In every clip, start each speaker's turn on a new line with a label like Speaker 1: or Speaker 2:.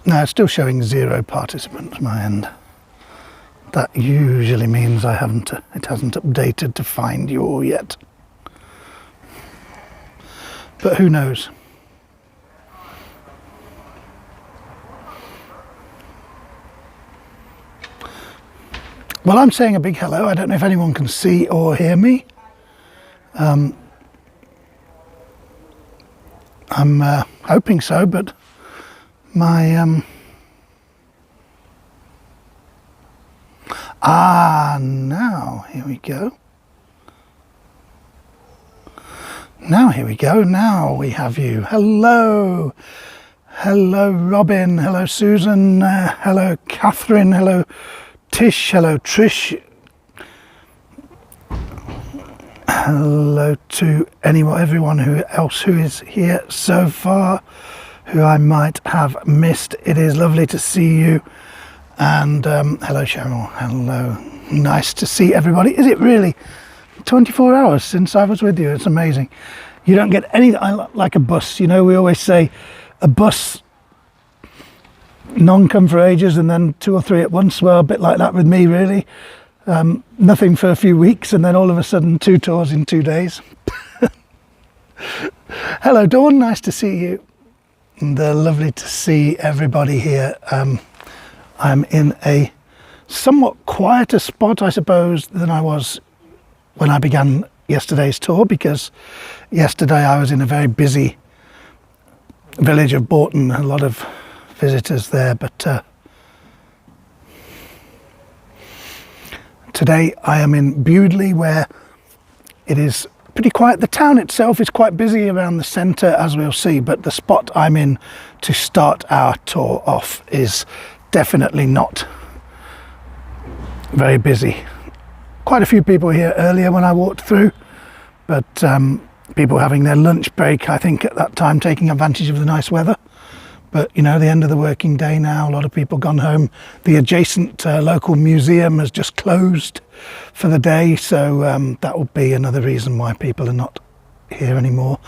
Speaker 1: No, it's still showing 0 participants my end. That usually means it hasn't updated to find you all yet. But who knows? Well, I'm saying a big hello. I don't know if anyone can see or hear me. I'm hoping so, but my now here we go. Now we have you. Hello Robin, hello Susan, hello Catherine, hello Tish, hello Trish, hello to everyone else who is here so far, who I might have missed. It is lovely to see you. And hello Cheryl, hello, nice to see everybody. Is it really 24 hours since I was with you? It's amazing. You don't get any, like a bus, you know, we always say a bus, none come for ages and then 2 or 3 at once. Well, a bit like that with me really. Nothing for a few weeks and then all of a sudden 2 tours in 2 days. Hello Dawn, nice to see you. And lovely to see everybody here. I'm in a somewhat quieter spot, I suppose, than I was when I began yesterday's tour, because yesterday I was in a very busy village of Bourton, a lot of visitors there, but today I am in Bewdley, where it is pretty quiet. The town itself is quite busy around the centre, as we'll see, but the spot I'm in to start our tour off is definitely not very busy. Quite a few people here earlier when I walked through, but people having their lunch break, I think at that time, taking advantage of the nice weather. But you know, the end of the working day now, a lot of people gone home. The adjacent local museum has just closed for the day, so that will be another reason why people are not here anymore.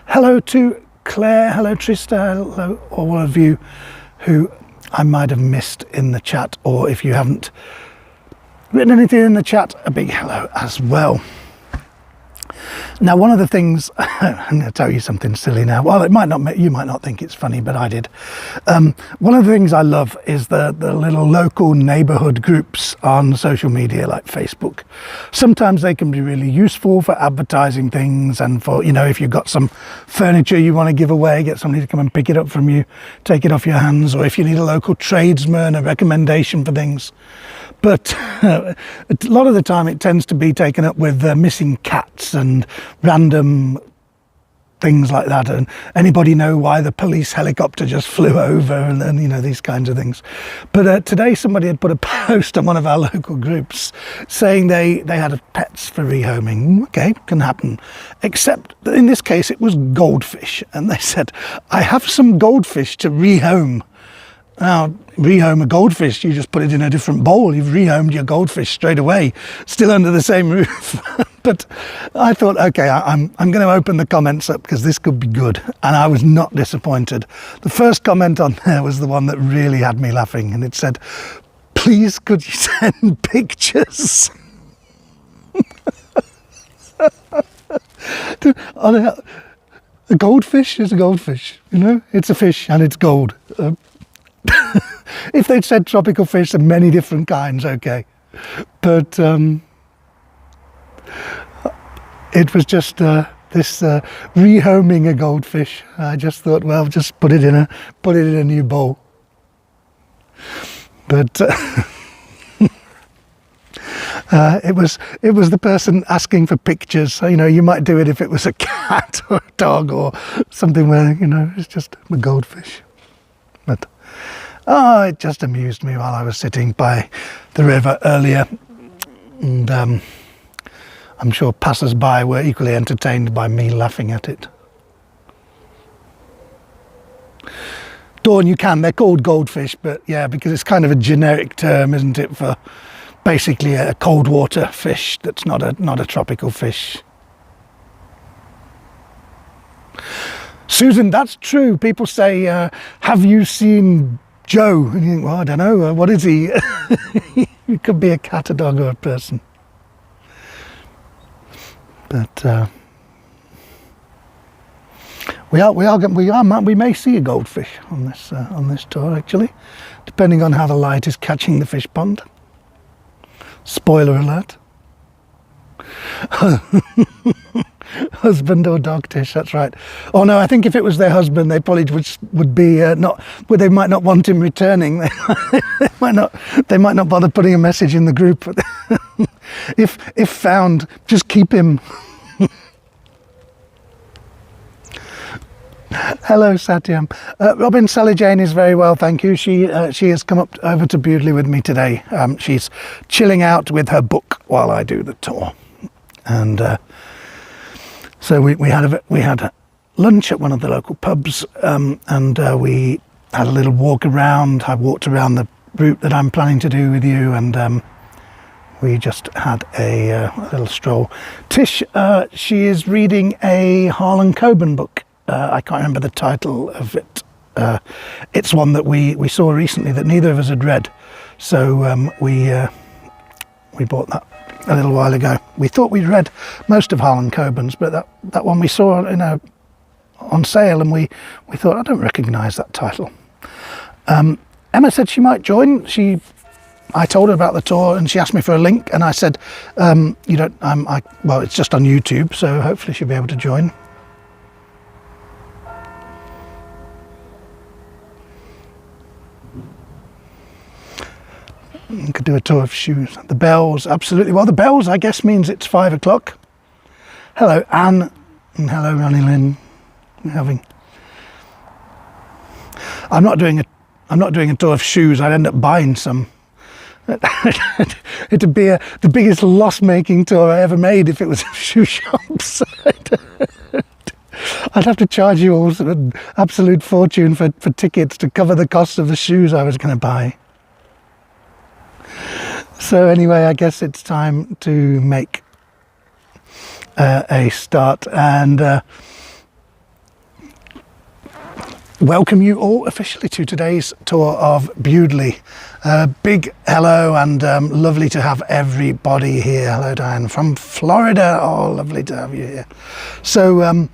Speaker 1: Hello to Claire, hello Trista, hello all of you who I might have missed in the chat, or if you haven't written anything in the chat, a big hello as well. Now, one of the things, I'm going to tell you something silly now. Well, you might not think it's funny, but I did. One of the things I love is the little local neighbourhood groups on social media like Facebook. Sometimes they can be really useful for advertising things, and for, you know, if you've got some furniture you want to give away, get somebody to come and pick it up from you, take it off your hands, or if you need a local tradesman, a recommendation for things. But a lot of the time it tends to be taken up with missing cats and random things like that. And anybody know why the police helicopter just flew over, and you know, these kinds of things. But today somebody had put a post on one of our local groups saying they had pets for rehoming. Okay, can happen. Except that in this case it was goldfish. And they said, I have some goldfish to rehome. Now, rehome a goldfish, you just put it in a different bowl. You've rehomed your goldfish straight away, still under the same roof. But I thought, okay, I'm going to open the comments up because this could be good. And I was not disappointed. The first comment on there was the one that really had me laughing. And it said, please could you send pictures? A goldfish is a goldfish, you know? It's a fish and it's gold. If they'd said tropical fish of many different kinds, okay, but it was just this rehoming a goldfish. I just thought, well, just put it in a new bowl. But it was the person asking for pictures. So, you know, you might do it if it was a cat or a dog or something where, you know, it's just a goldfish. But it just amused me while I was sitting by the river earlier, and I'm sure passers-by were equally entertained by me laughing at it. Dawn, they're called goldfish, but yeah, because it's kind of a generic term, isn't it, for basically a cold water fish that's not a tropical fish. Susan, that's true. People say, have you seen Joe, and you think, well, I don't know, what is he? He could be a cat, a dog, or a person. But we may see a goldfish on this tour, actually, depending on how the light is catching the fish pond. Spoiler alert. Husband or dog dish, that's right. Oh no, I think if it was their husband, they probably would be they might not want him returning. They might not bother putting a message in the group. If found, just keep him. Hello, Satyam. Robin Sally Jane is very well, thank you. She has come up over to Bewdley with me today. She's chilling out with her book while I do the tour, and so we had lunch at one of the local pubs, and we had a little walk around. I walked around the route that I'm planning to do with you, and we just had a little stroll. Tish, she is reading a Harlan Coben book. I can't remember the title of it. It's one that we saw recently that neither of us had read, so we bought that a little while ago. We thought we'd read most of Harlan Coben's, but that one we saw on sale, and we thought, I don't recognise that title. Emma said she might join. I told her about the tour, and she asked me for a link, and I said, well, it's just on YouTube, so hopefully she'll be able to join. You could do a tour of shoes. The bells, absolutely. Well, the bells, I guess, means it's 5 o'clock. Hello, Anne, and hello, Ronnie Lynn. I'm not doing a tour of shoes. I'd end up buying some. It'd be the biggest loss-making tour I ever made if it was shoe shops. I'd have to charge you all sort of absolute fortune for tickets to cover the cost of the shoes I was going to buy. So anyway, I guess it's time to make a start and welcome you all officially to today's tour of Bewdley. Big hello, and lovely to have everybody here. Hello, Diane from Florida. Oh, lovely to have you here. So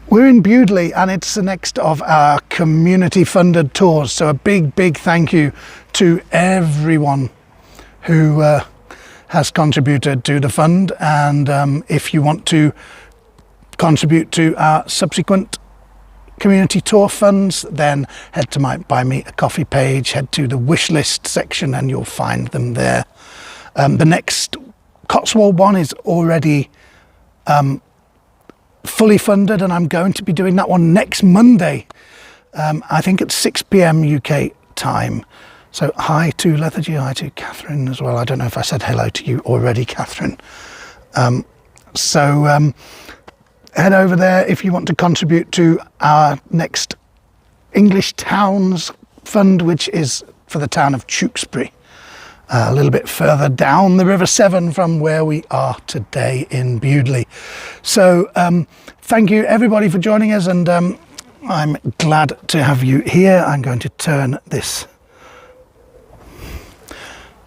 Speaker 1: we're in Bewdley, and it's the next of our community funded tours. So a big thank you to everyone who has contributed to the fund, and if you want to contribute to our subsequent community tour funds, then head to my Buy Me a Coffee page, head to the wish list section, and you'll find them there. The next Cotswold one is already fully funded, and I'm going to be doing that one next Monday, I think at 6 p.m. UK time. So hi to Lethargy, hi to Catherine as well. I don't know if I said hello to you already, Catherine. Head over there if you want to contribute to our next English Towns Fund, which is for the town of Tewkesbury, a little bit further down the River Severn from where we are today in Bewdley. So thank you everybody for joining us, and I'm glad to have you here. I'm going to turn this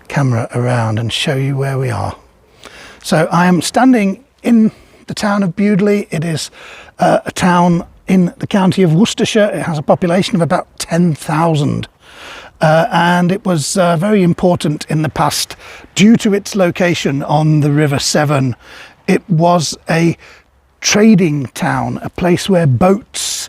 Speaker 1: camera around and show you where we are. So I am standing in the town of Bewdley. It is a town in the county of Worcestershire. It has a population of about 10,000, and it was very important in the past due to its location on the River Severn. It was a trading town, a place where boats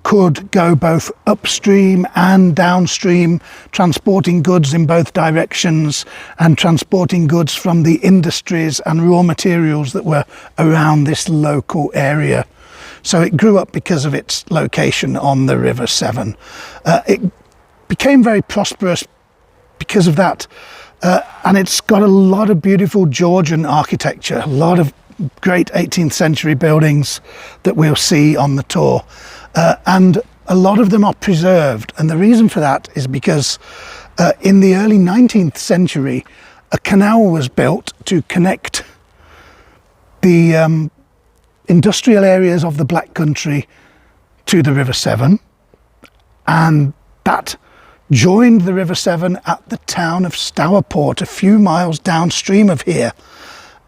Speaker 1: could go both upstream and downstream, transporting goods in both directions and transporting goods from the industries and raw materials that were around this local area. So it grew up because of its location on the River Severn. It became very prosperous because of that, and it's got a lot of beautiful Georgian architecture, a lot of great 18th century buildings that we'll see on the tour. And a lot of them are preserved, and the reason for that is because in the early 19th century a canal was built to connect the industrial areas of the Black Country to the River Severn, and that joined the River Severn at the town of Stourport, a few miles downstream of here.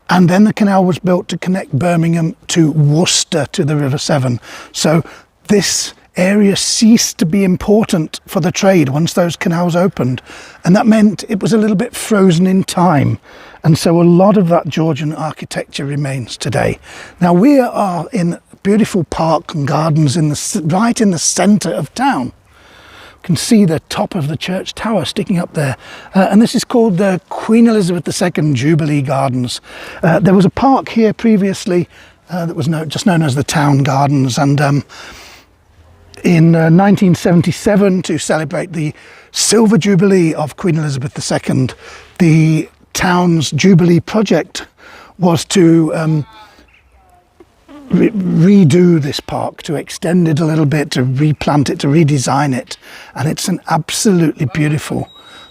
Speaker 1: And then the canal was built to connect Birmingham to Worcester to the River Severn. So this area ceased to be important for the trade once those canals opened. And that meant it was a little bit frozen in time. And so a lot of that Georgian architecture remains today. Now we are in a beautiful park and gardens right in the centre of town. You can see the top of the church tower sticking up there, and this is called the Queen Elizabeth II Jubilee Gardens. There was a park here previously that was just known as the Town Gardens, and in 1977, to celebrate the Silver Jubilee of Queen Elizabeth II, the town's Jubilee project was to redo this park, to extend it a little bit, to replant it, to redesign it. And it's an absolutely beautiful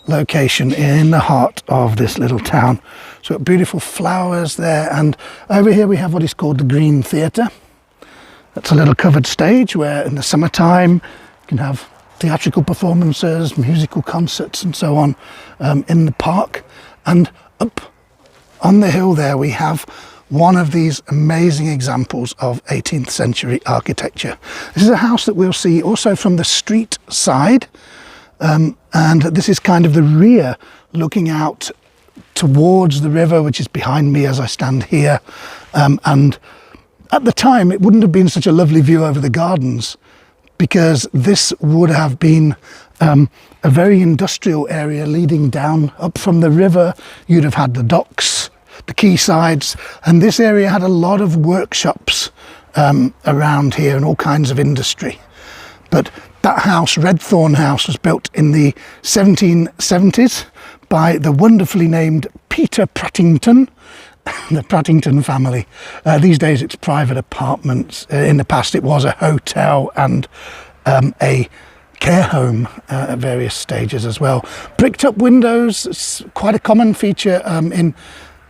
Speaker 1: location in the heart of this little town. So beautiful flowers there, and over here we have what is called the Green Theatre. That's a little covered stage where in the summertime you can have theatrical performances, musical concerts and so on in the park. And up on the hill there we have one of these amazing examples of 18th century architecture. This is a house that we'll see also from the street side, and this is kind of the rear looking out towards the river, which is behind me as I stand here. And at the time it wouldn't have been such a lovely view over the gardens, because this would have been a very industrial area leading down up from the river. You'd have had the docks, the quaysides, and this area had a lot of workshops around here and all kinds of industry. But that house, Redthorn House, was built in the 1770s by the wonderfully named Peter Prattington, the Prattington family. These days it's private apartments. In the past it was a hotel and a care home at various stages as well. Bricked up windows, it's quite a common feature in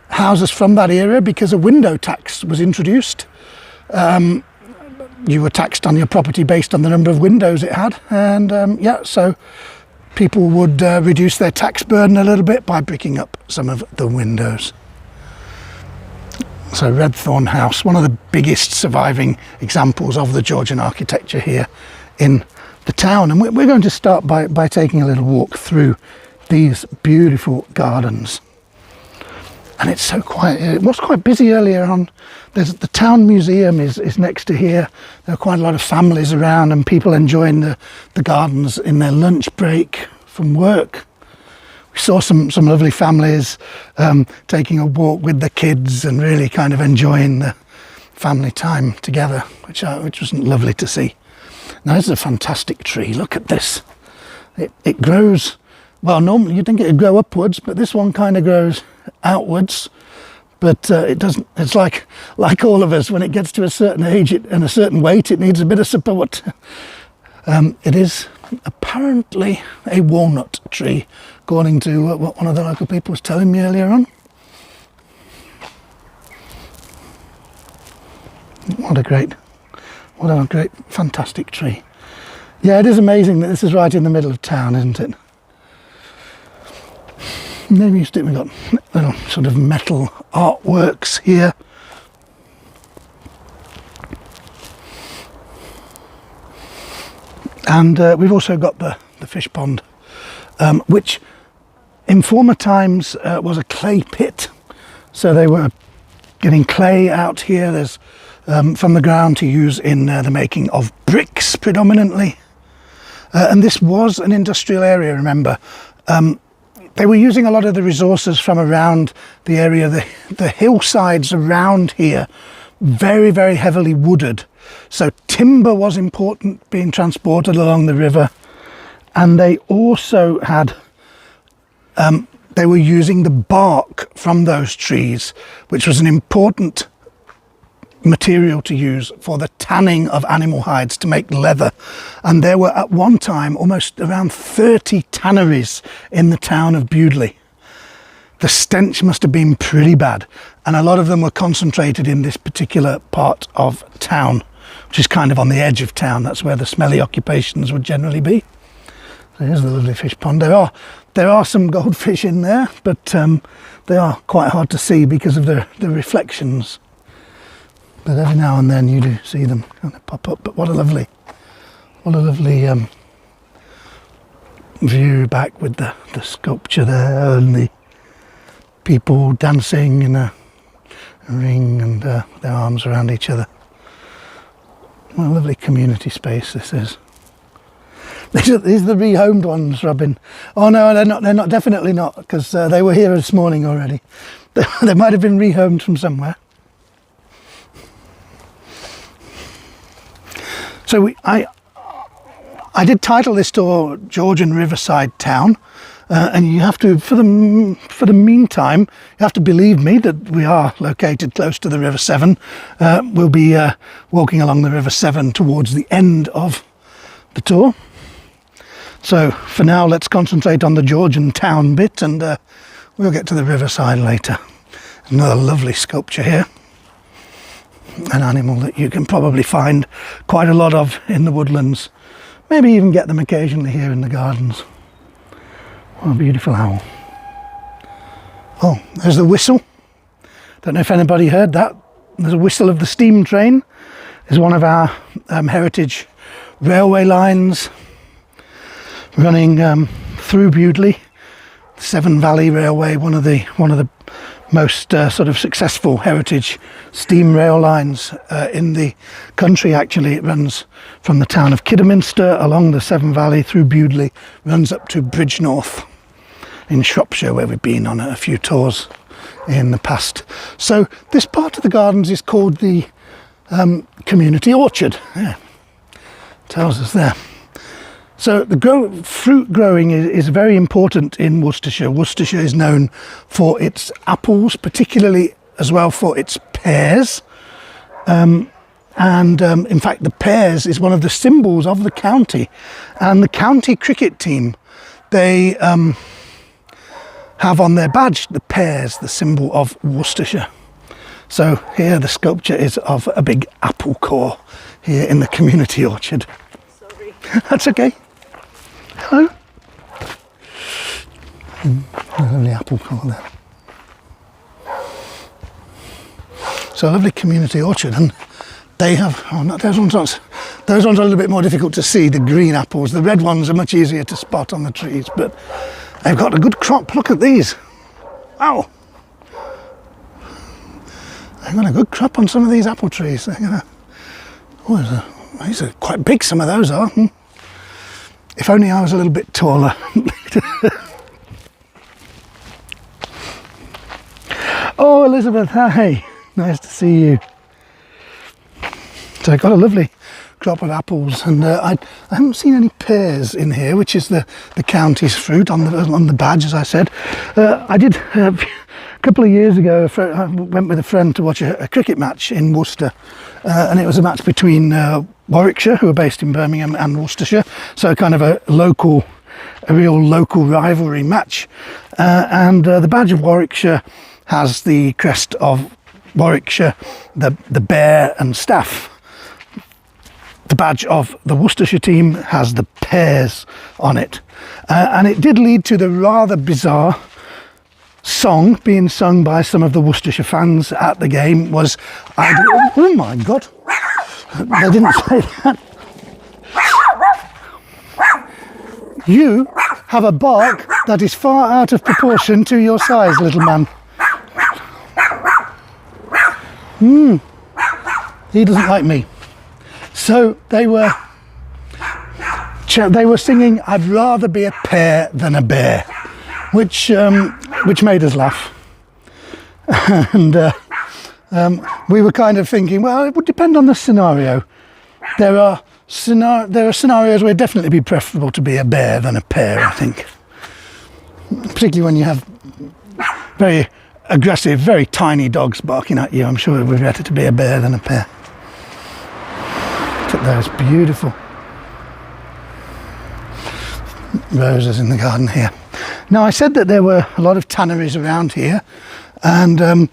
Speaker 1: houses from that era, because a window tax was introduced. You were taxed on your property based on the number of windows it had, and so people would reduce their tax burden a little bit by bricking up some of the windows. So Redthorn House, one of the biggest surviving examples of the Georgian architecture here in the town. And we're going to start by taking a little walk through these beautiful gardens. And it's so quiet. It was quite busy earlier on. The town museum is next to here. There are quite a lot of families around and people enjoying the gardens in their lunch break from work. We saw some lovely families taking a walk with the kids and really kind of enjoying the family time together, which was lovely to see. Now this is a fantastic tree. Look at this. It grows, well, normally you'd think it would grow upwards, but this one kind of grows outwards. But it doesn't. It's like all of us, when it gets to a certain age and a certain weight, it needs a bit of support. It is apparently a walnut tree, according to what one of the local people was telling me earlier on. What a great, fantastic tree. Yeah, it is amazing that this is right in the middle of town, isn't it? Maybe we've got little sort of metal artworks here. And we've also got the fish pond, which in former times was a clay pit. So they were getting clay out here. There's from the ground to use in the making of bricks predominantly. And this was an industrial area, remember. They were using a lot of the resources from around the area. The hillsides around here, very, very heavily wooded. So timber was important being transported along the river. And they also had, they were using the bark from those trees, which was an important material to use for the tanning of animal hides to make leather. And there were at one time almost around 30 tanneries in the town of Bewdley. The stench must have been pretty bad, and a lot of them were concentrated in this particular part of town, which is kind of on the edge of town. That's where the smelly occupations would generally be. There's the lovely fish pond. There are some goldfish in there, but they are quite hard to see because of the reflections. But every now and then you do see them kind of pop up. But what a lovely view back with the sculpture there and the people dancing in a ring and their arms around each other. What a lovely community space this is. These are the rehomed ones, Robin. Oh no, they're not, definitely not, because they were here this morning already. They might have been rehomed from somewhere. So I did title this tour Georgian Riverside Town, and you have to, for the meantime, you have to believe me that we are located close to the River Severn. We'll be walking along the River Severn towards the end of the tour. So for now, let's concentrate on the Georgian town bit, and we'll get to the riverside later. Another lovely sculpture here. An animal that you can probably find quite a lot of in the woodlands. Maybe even get them occasionally here in the gardens. What a beautiful owl. Oh, there's the whistle. Don't know if anybody heard that. There's a whistle of the steam train. It's one of our heritage railway lines running through Bewdley. The Severn Valley Railway, one of the most sort of successful heritage steam rail lines in the country. Actually, it runs from the town of Kidderminster along the Severn Valley through Bewdley, runs up to Bridgnorth in Shropshire, where we've been on a few tours in the past. So this part of the gardens is called the community orchard. Yeah, tells us there. So the fruit growing is very important in Worcestershire. Worcestershire is known for its apples, particularly as well for its pears. In fact, the pears is one of the symbols of the county. And the county cricket team, they have on their badge the pears, the symbol of Worcestershire. So here the sculpture is of a big apple core here in the community orchard.
Speaker 2: Sorry.
Speaker 1: That's okay. Hello. A lovely apple core there. So a lovely community orchard, and they have, oh, not those ones are a little bit more difficult to see, the green apples. The red ones are much easier to spot on the trees, but they've got a good crop. Look at these. Wow. They've got a good crop on some of these apple trees. They're gonna, these are quite big, some of those are. If only I was a little bit taller. Oh, Elizabeth, hi. Nice to see you. So I got a lovely crop of apples, and I haven't seen any pears in here, which is the county's fruit on the badge, as I said. I did a couple of years ago. I went with a friend to watch a cricket match in Worcester, and it was a match between Warwickshire, who are based in Birmingham, and Worcestershire. So kind of a real local rivalry match. And the badge of Warwickshire has the crest of Warwickshire, the bear and staff. The badge of the Worcestershire team has the pears on it. And it did lead to the rather bizarre song being sung by some of the Worcestershire fans at the game was, oh my God, they didn't say that. You have a bark that is far out of proportion to your size, little man. He doesn't like me. So they were singing, "I'd rather be a pear than a bear," which made us laugh. And we were kind of thinking, well, it would depend on the scenario. There are scenarios where it'd definitely be preferable to be a bear than a pear, I think. Particularly when you have very aggressive, very tiny dogs barking at you. I'm sure it would be better to be a bear than a pear. Look at those beautiful roses in the garden here. Now, I said that there were a lot of tanneries around here, and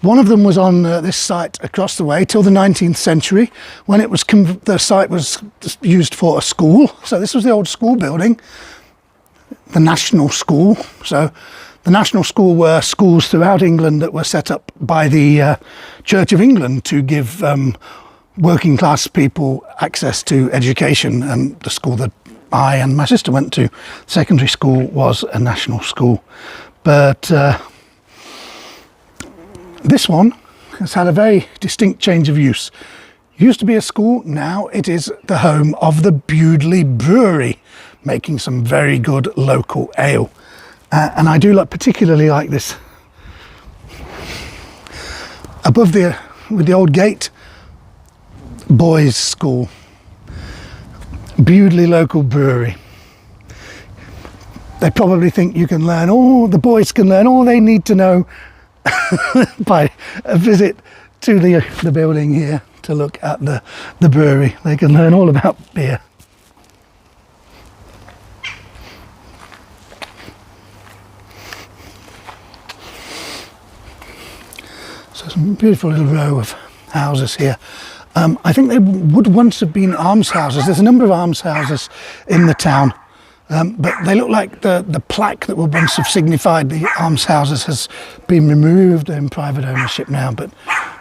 Speaker 1: One of them was on this site across the way till the 19th century, when it was the site was used for a school. So this was the old school building, the National School. So the National School were schools throughout England that were set up by the Church of England to give working class people access to education. And the school that I and my sister went to, secondary school, was a national school. But this one has had a very distinct change of use. Used to be a school, now it is the home of the Bewdley brewery, making some very good local ale. And I do particularly like this. Above with the old gate, boys' school, Bewdley local brewery. They probably think you can learn the boys can learn all they need to know by a visit to the building here to look at the brewery. They can learn all about beer. So some beautiful little row of houses here. I think they would once have been almshouses. There's a number of almshouses in the town. But they look like the plaque that would once have signified the almshouses has been removed in private ownership now, but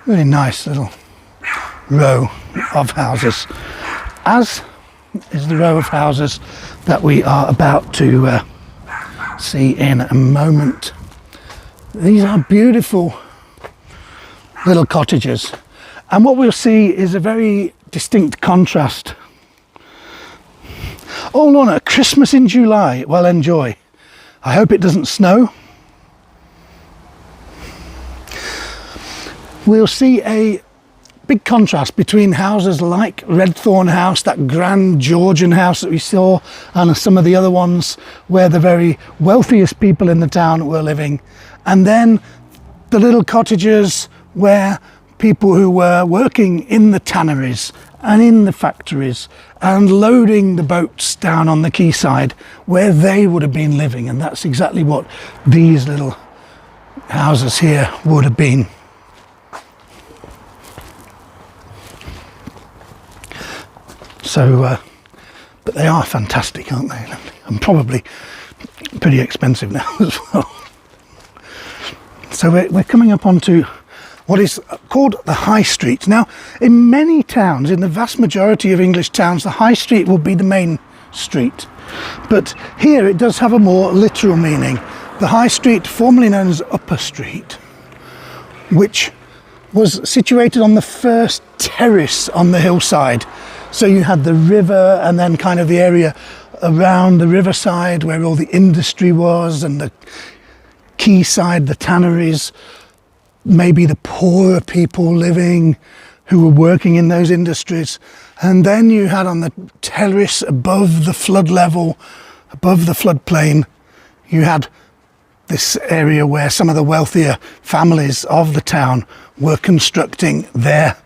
Speaker 1: really nice little row of houses, as is the row of houses that we are about to see in a moment. These are beautiful little cottages, and what we'll see is a very distinct contrast. All on a Christmas in July. Well, enjoy. I hope it doesn't snow. We'll see a big contrast between houses like Redthorn House, that grand Georgian house that we saw, and some of the other ones where the very wealthiest people in the town were living. And then the little cottages where people who were working in the tanneries and in the factories and loading the boats down on the quayside, where they would have been living. And that's exactly what these little houses here would have been. So, but they are fantastic, aren't they? And probably pretty expensive now as well. So we're coming up onto what is called the High Street. Now, in many towns, in the vast majority of English towns, the High Street will be the main street. But here it does have a more literal meaning. The High Street, formerly known as Upper Street, which was situated on the first terrace on the hillside. So you had the river and then kind of the area around the Riverside where all the industry was, and the quayside, the tanneries, maybe the poorer people living who were working in those industries. And then you had on the terrace above the flood level, above the floodplain, you had this area where some of the wealthier families of the town were constructing their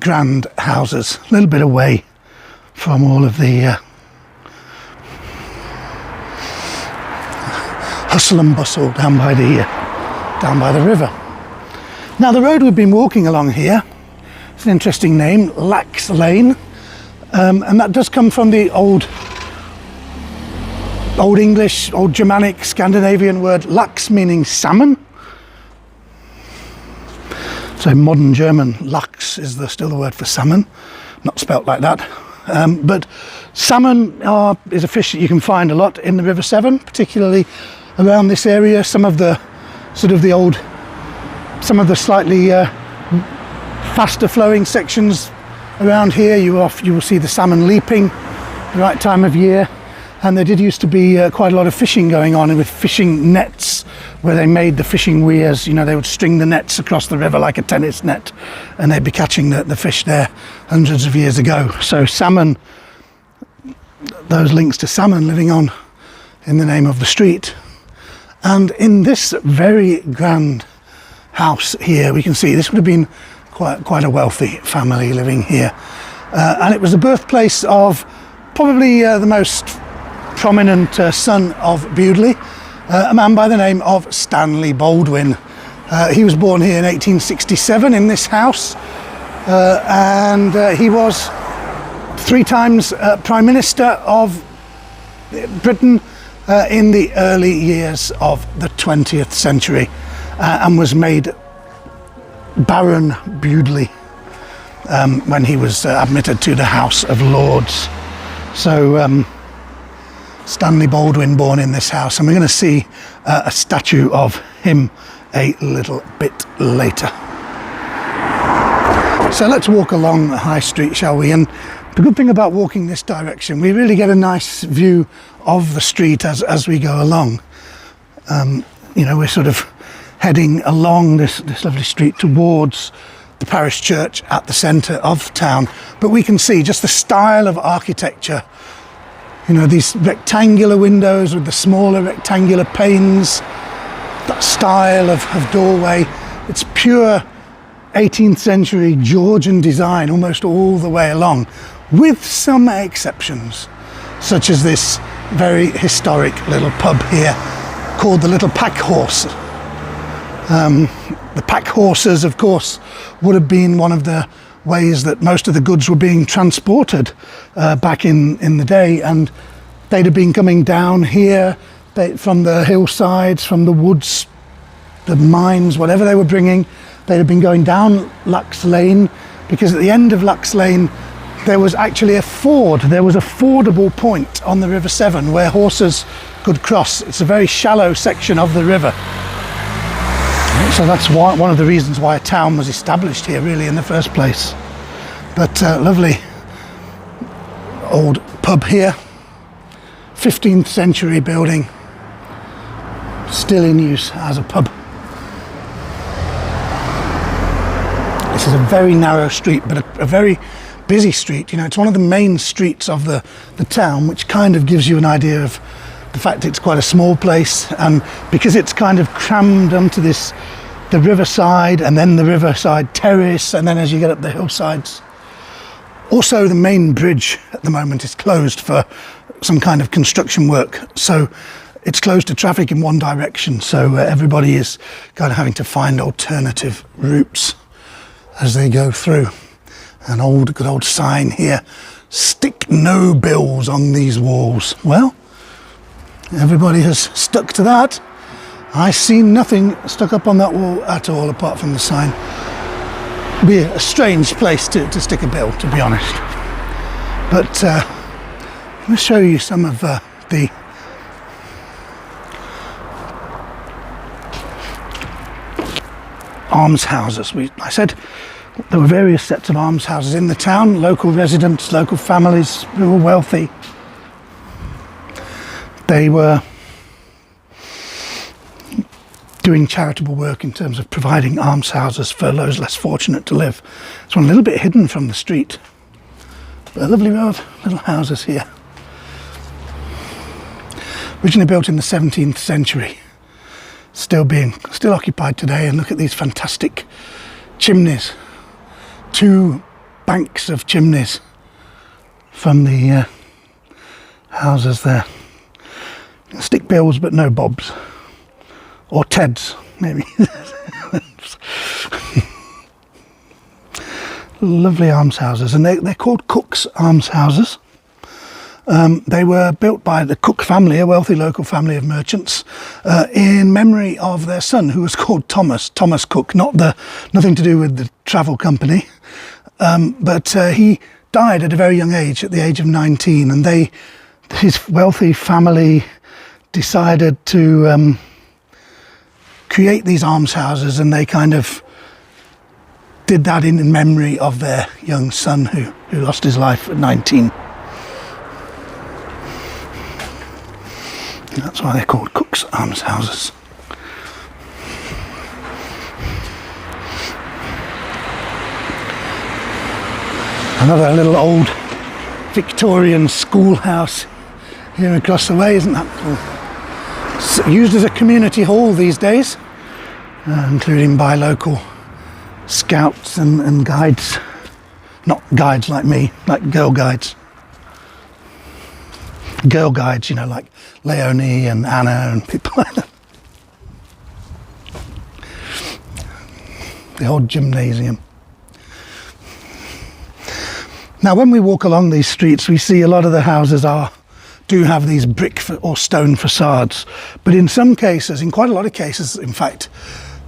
Speaker 1: grand houses, a little bit away from all of the hustle and bustle down by the river. Now, the road we've been walking along here, it's an interesting name, Lax Lane, and that does come from the old English, old Germanic, Scandinavian word lax, meaning salmon. So modern German, Lachs is still the word for salmon, not spelt like that. But salmon is a fish that you can find a lot in the River Severn, particularly around this area. Some of the slightly faster flowing sections around here, you will see the salmon leaping the right time of year. And there did used to be quite a lot of fishing going on, with fishing nets where they made the fishing weirs. You know, they would string the nets across the river like a tennis net, and they'd be catching the fish there hundreds of years ago. So salmon, those links to salmon living on in the name of the street. And in this very grand house here, we can see this would have been quite a wealthy family living here. And it was the birthplace of probably the most prominent son of Bewdley, a man by the name of Stanley Baldwin. He was born here in 1867 in this house, and he was 3 times Prime Minister of Britain in the early years of the 20th century, and was made Baron Bewdley when he was admitted to the House of Lords. So Stanley Baldwin born in this house, and we're going to see a statue of him a little bit later. So let's walk along the High Street, shall we? And the good thing about walking this direction, we really get a nice view of the street as we go along. You know, we're sort of heading along this lovely street towards the parish church at the centre of town, but we can see just the style of architecture. You know, these rectangular windows with the smaller rectangular panes, that style of doorway. It's pure 18th century Georgian design almost all the way along, with some exceptions, such as this very historic little pub here called the Little Pack Horse. The pack horses, of course, would have been one of the ways that most of the goods were being transported back in the day, and they'd have been coming down here from the hillsides, from the woods, the mines, whatever they were bringing. They'd have been going down Lux Lane, because at the end of Lux Lane there was actually a ford. There was a fordable point on the River Severn where horses could cross. It's a very shallow section of the river. So that's one of the reasons why a town was established here, really, in the first place. But lovely old pub here, 15th century building, still in use as a pub. This is a very narrow street, but a very busy street. You know, it's one of the main streets of the town, which kind of gives you an idea of the fact it's quite a small place, and because it's kind of crammed onto the Riverside, and then the Riverside Terrace, and then as you get up the hillsides. Also, the main bridge at the moment is closed for some kind of construction work, so it's closed to traffic in one direction, so everybody is kind of having to find alternative routes as they go through. An good old sign here, stick no bills on these walls. Well, everybody has stuck to that. I see nothing stuck up on that wall at all apart from the sign. It'd be a strange place to stick a bill, to be honest. But let me show you some of the almshouses. I said there were various sets of almshouses in the town, local residents, local families who were wealthy. They were doing charitable work in terms of providing almshouses for those less fortunate to live. It's one a little bit hidden from the street, but a lovely row of little houses here. Originally built in the 17th century, still occupied today. And look at these fantastic chimneys, 2 banks of chimneys from the houses there. Stick bills but no bobs. Or Teds, maybe. Lovely almshouses, and they're called Cook's almshouses. They were built by the Cook family, a wealthy local family of merchants, in memory of their son, who was called Thomas Cook. Nothing to do with the travel company, but he died at a very young age, at the age of 19, and his wealthy family decided to create these almshouses, and they kind of did that in memory of their young son who lost his life at 19. And that's why they're called Cook's almshouses. Another little old Victorian schoolhouse here across the way, isn't that cool? It's used as a community hall these days, including by local scouts and guides. Not guides like me, like girl guides. Girl guides, you know, like Leonie and Anna and people like that. the old gymnasium. Now when we walk along these streets, we see a lot of the houses do have these brick or stone facades, but in some cases, in quite a lot of cases in fact,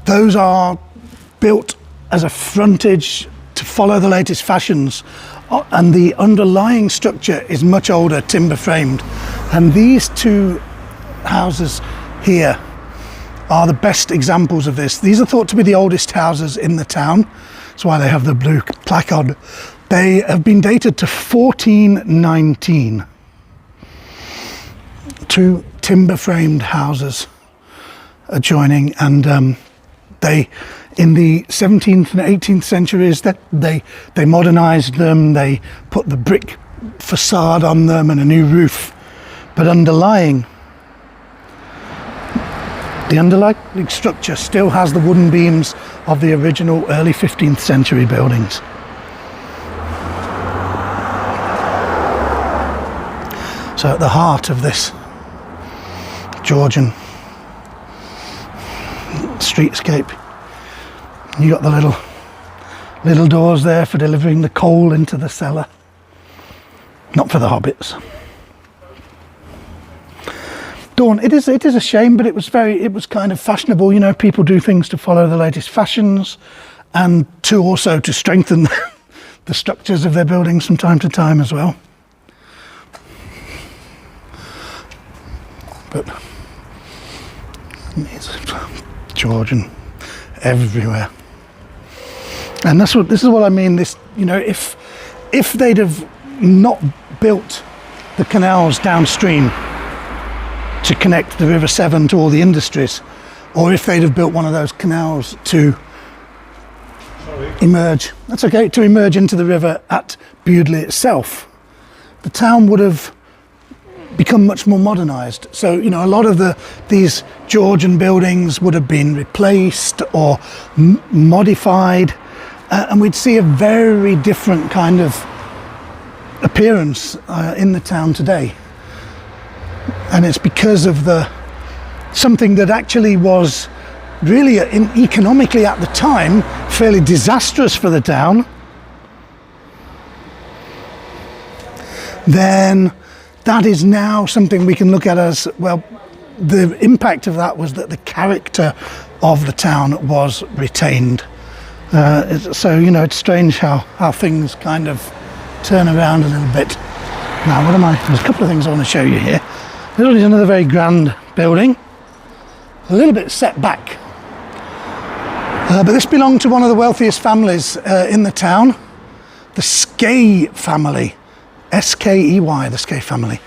Speaker 1: those are built as a frontage to follow the latest fashions, and the underlying structure is much older, timber framed. And these two houses here are the best examples of this. These are thought to be the oldest houses in the town. That's why they have the blue placard. They have been dated to 1419. Two timber framed houses adjoining, and they, in the 17th and 18th centuries, that they modernized them. They put the brick facade on them and a new roof, but the underlying structure still has the wooden beams of the original early 15th century buildings. So at the heart of this Georgian streetscape, you got the little doors there for delivering the coal into the cellar. Not for the hobbits. Dawn, it is a shame, but it was kind of fashionable. You know, people do things to follow the latest fashions, and to strengthen the structures of their buildings from time to time as well. But it's Georgian everywhere, and this is what I mean. This, you know, if they'd have not built the canals downstream to connect the River Severn to all the industries, or if they'd have built one of those canals to emerge into the river at Bewdley itself, the town would have become much more modernised. So, you know, a lot of these Georgian buildings would have been replaced or modified, and we'd see a very different kind of appearance in the town today. And it's because of something that actually was really economically at the time fairly disastrous for the town. Then that is now something we can look at as, well, the impact of that was that the character of the town was retained. So, you know, it's strange how things kind of turn around a little bit. Now, there's a couple of things I want to show you here. There's another very grand building, a little bit set back. But this belonged to one of the wealthiest families in the town, the Skay family, S-K-E-Y, the Skay family.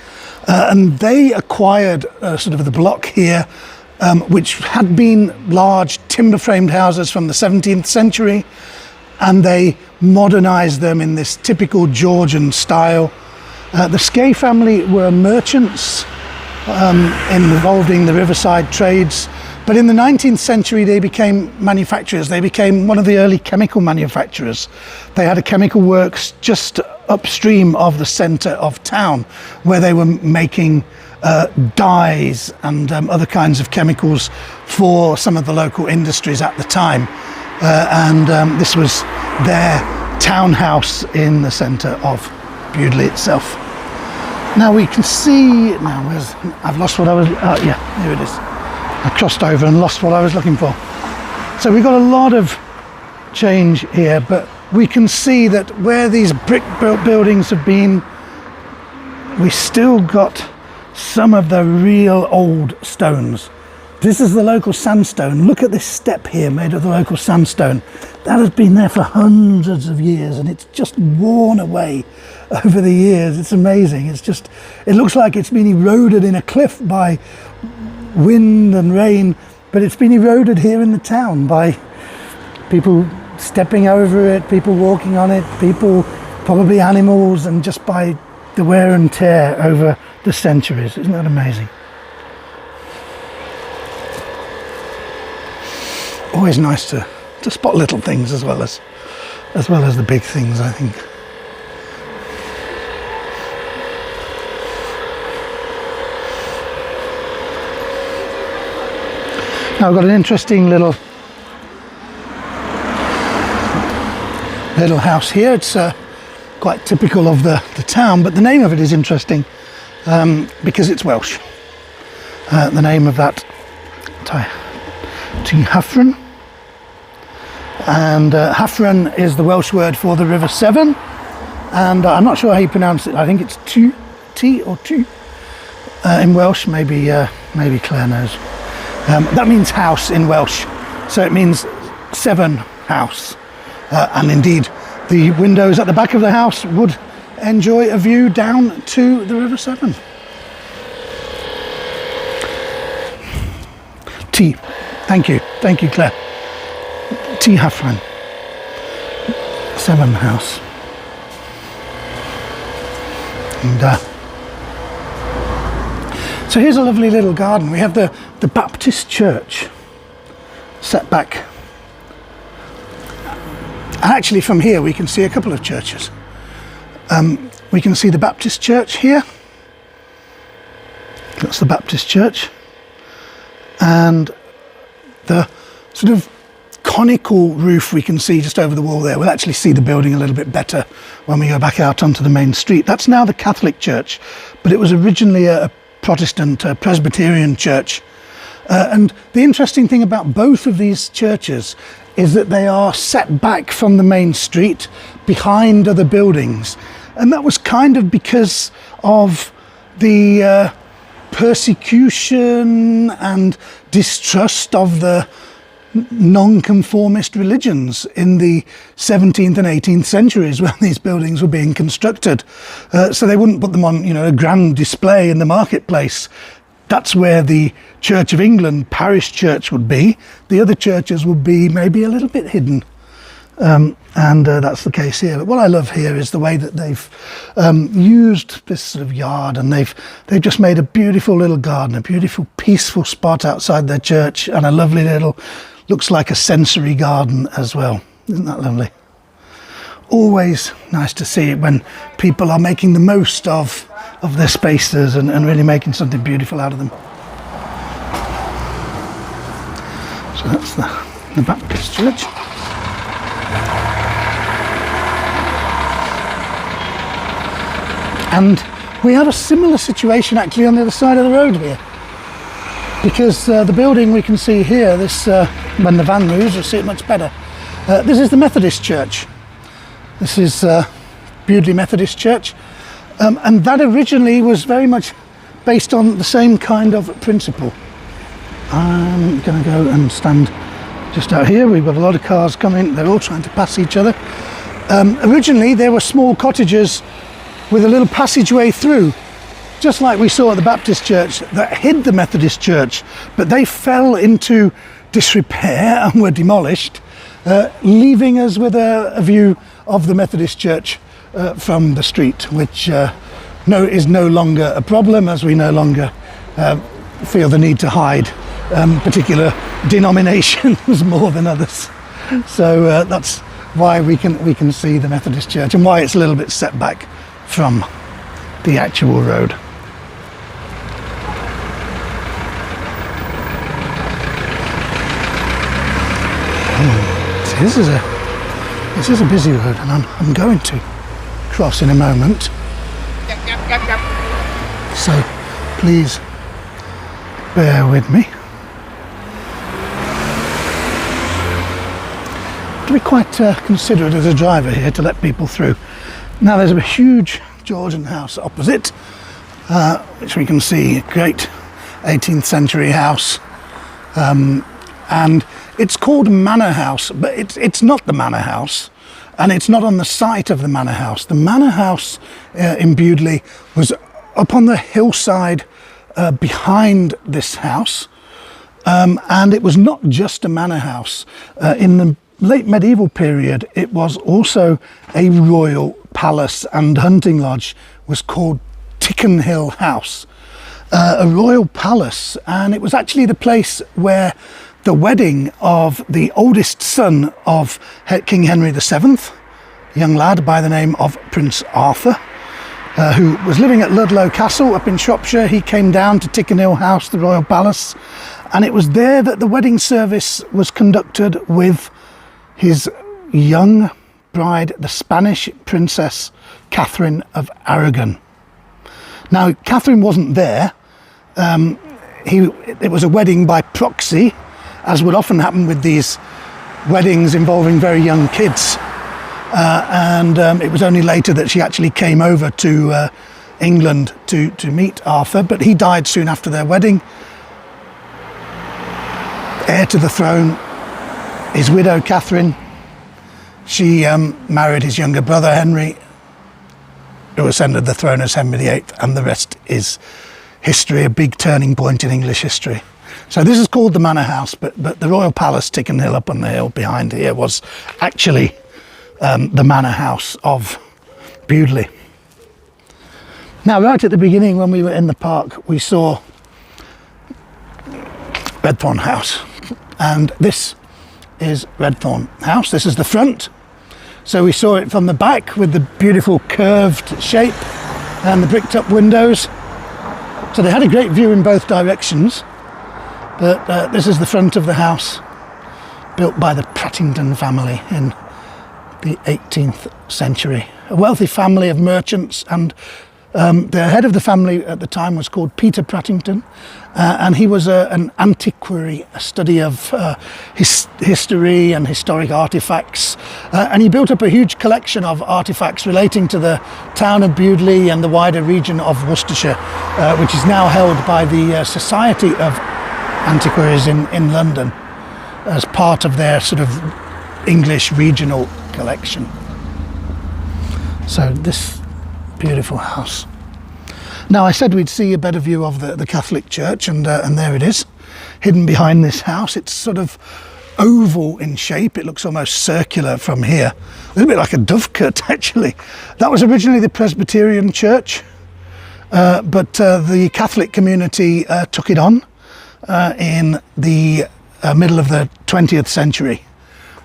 Speaker 1: And they acquired sort of the block here, which had been large timber-framed houses from the 17th century, and they modernised them in this typical Georgian style. The Skay family were merchants involved in the Riverside trades, but in the 19th century they became manufacturers. They became one of the early chemical manufacturers. They had a chemical works just upstream of the centre of town, where they were making dyes and other kinds of chemicals for some of the local industries at the time. This was their townhouse in the centre of Bewdley itself. Now we can see, I've lost what I was, yeah, here it is. I crossed over and lost what I was looking for. So we've got a lot of change here, but we can see that where these brick built buildings have been, we still got some of the real old stones. This is the local sandstone. Look at this step here made of the local sandstone. That has been there for hundreds of years, and it's just worn away over the years. It's amazing. It looks like it's been eroded in a cliff by wind and rain, but it's been eroded here in the town by people stepping over it, people walking on it, people, probably animals, and just by the wear and tear over the centuries. Isn't that amazing? Always nice to spot little things as well as the big things, I think. Now I've got an interesting little little house here. It's quite typical of the town, but the name of it is interesting because it's Welsh. The name of that, Ty Hafren, and Hafren is the Welsh word for the River Severn, and I'm not sure how you pronounce it. I think it's T or Tu in Welsh. Maybe Claire knows. That means house in Welsh, so it means Severn house, and indeed the windows at the back of the house would enjoy a view down to the River Severn. T. Thank you, Claire. T Hafren, Severn house. And so here's a lovely little garden. We have the Baptist church set back. And actually from here we can see a couple of churches. We can see the Baptist church here. That's the Baptist church. And the sort of conical roof we can see just over the wall there. We'll actually see the building a little bit better when we go back out onto the main street. That's now the Catholic church, but it was originally a Protestant Presbyterian church. And the interesting thing about both of these churches is that they are set back from the main street behind other buildings. And that was kind of because of the persecution and distrust of the non-conformist religions in the 17th and 18th centuries when these buildings were being constructed. So they wouldn't put them on, a grand display in the marketplace. That's where the Church of England parish church would be. The other churches would be maybe a little bit hidden. And that's the case here. But what I love here is the way that they've used this sort of yard, and they've just made a beautiful little garden, a beautiful peaceful spot outside their church, and a lovely little, looks like a sensory garden as well. Isn't that lovely? Always nice to see it when people are making the most of their spaces and really making something beautiful out of them. So that's the Baptist church. And we have a similar situation actually on the other side of the road here, because the building we can see here, this when the van moves you'll see it much better. This is the Methodist church. This is Bewdley Methodist Church, and that originally was very much based on the same kind of principle. I'm going to go and stand just out here. We've got a lot of cars coming, they're all trying to pass each other. Originally there were small cottages with a little passageway through, just like we saw at the Baptist church, that hid the Methodist church, but they fell into disrepair and were demolished, leaving us with a view of the Methodist church from the street, which is no longer a problem, as we no longer feel the need to hide particular denominations more than others. So that's why we can see the Methodist church, and why it's a little bit set back from the actual road. So this is a busy road, and I'm going to cross in a moment. So please bear with me. To be quite considerate as a driver here to let people through. Now there's a huge Georgian house opposite, which we can see, a great 18th century house, and it's called Manor House, but it's not the Manor House, and it's not on the site of the Manor House. The Manor House in Bewdley was up on the hillside behind this house, and it was not just a manor house. In the late medieval period, it was also a royal palace, and hunting lodge was called Tickenhill House, a royal palace, and it was actually the place where the wedding of the oldest son of King Henry VII, a young lad by the name of Prince Arthur, who was living at Ludlow Castle up in Shropshire. He came down to Tickenhill House, the royal palace, and it was there that the wedding service was conducted with his young bride, the Spanish Princess Catherine of Aragon. Now, Catherine wasn't there. It was a wedding by proxy, as would often happen with these weddings involving very young kids. It was only later that she actually came over to England to meet Arthur, but he died soon after their wedding. Heir to the throne, his widow Catherine, she married his younger brother Henry, who ascended the throne as Henry VIII, and the rest is history, a big turning point in English history. So this is called the Manor House, but the Royal Palace, Ticken Hill up on the hill behind here, was actually the Manor House of Bewdley. Now, right at the beginning when we were in the park, we saw Redthorn House, and this is Redthorn House. This is the front. So we saw it from the back with the beautiful curved shape and the bricked up windows. So they had a great view in both directions. But this is the front of the house, built by the Prattington family in the 18th century. A wealthy family of merchants, and the head of the family at the time was called Peter Prattington, and he was an antiquary, a study of history and historic artefacts, and he built up a huge collection of artefacts relating to the town of Bewdley and the wider region of Worcestershire, which is now held by the Society of Antiquaries in London as part of their sort of English regional collection. So this beautiful house. Now, I said we'd see a better view of the Catholic Church, and there it is, hidden behind this house. It's sort of oval in shape. It looks almost circular from here, a little bit like a dovecote actually. That was originally the Presbyterian church, but the Catholic community took it on in the middle of the 20th century,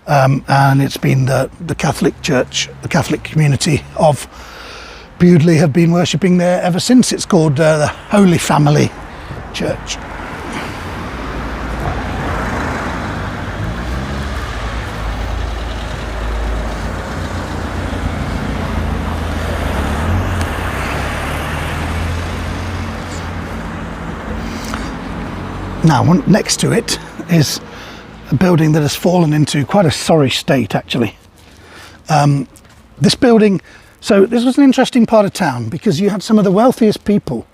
Speaker 1: and it's been the Catholic Church, the Catholic community of Bewdley have been worshipping there ever since. It's called the Holy Family Church. Now, next to it is a building that has fallen into quite a sorry state, actually. This building, so this was an interesting part of town because you had some of the wealthiest people.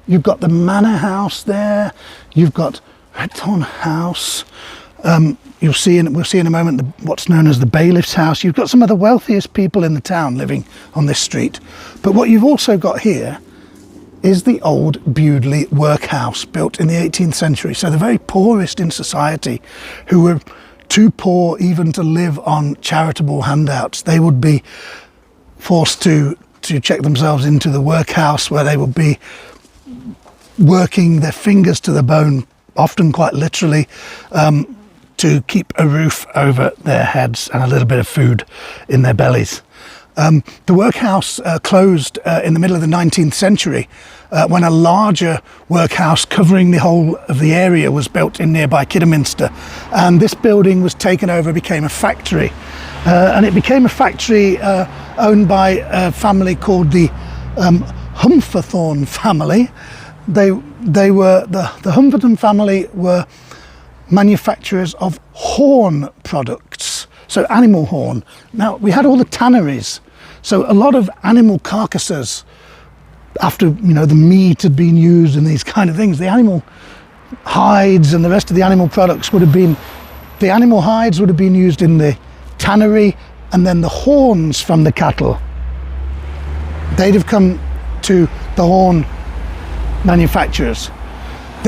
Speaker 1: You've got the Manor House there, you've got Redthorn House, we'll see in a moment what's known as the Bailiff's House. You've got some of the wealthiest people in the town living on this street. But what you've also got here is the old Bewdley workhouse, built in the 18th century. So the very poorest in society, who were too poor even to live on charitable handouts, they would be forced to check themselves into the workhouse, where they would be working their fingers to the bone, often quite literally, to keep a roof over their heads and a little bit of food in their bellies. The workhouse closed in the middle of the 19th century when a larger workhouse covering the whole of the area was built in nearby Kidderminster, and this building was taken over, became a factory, and it became a factory owned by a family called the Humferthorne family. The Humferthorne family were manufacturers of horn products, so animal horn. Now, we had all the tanneries, so a lot of animal carcasses, after the meat had been used and these kind of things, the animal hides and the rest of the animal products would have been, the animal hides would have been used in the tannery, and then the horns from the cattle, they'd have come to the horn manufacturers.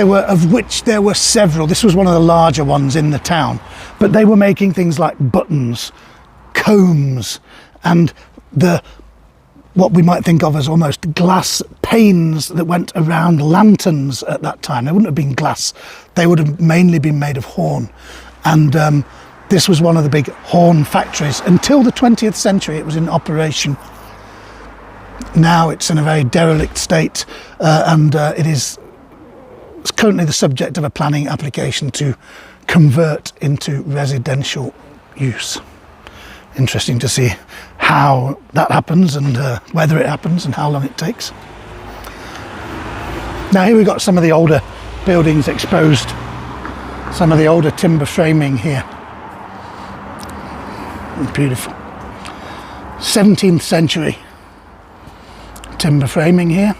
Speaker 1: Of which there were several. This was one of the larger ones in the town, but they were making things like buttons, combs, and what we might think of as almost glass panes that went around lanterns at that time. They wouldn't have been glass, they would have mainly been made of horn, and this was one of the big horn factories. Until the 20th century it was in operation. Now it's in a very derelict state, and it's currently the subject of a planning application to convert into residential use. interesting to see how that happens and whether it happens and how long it takes. Now here we've got some of the older buildings exposed, some of the older timber framing here. Beautiful. 17th century timber framing here.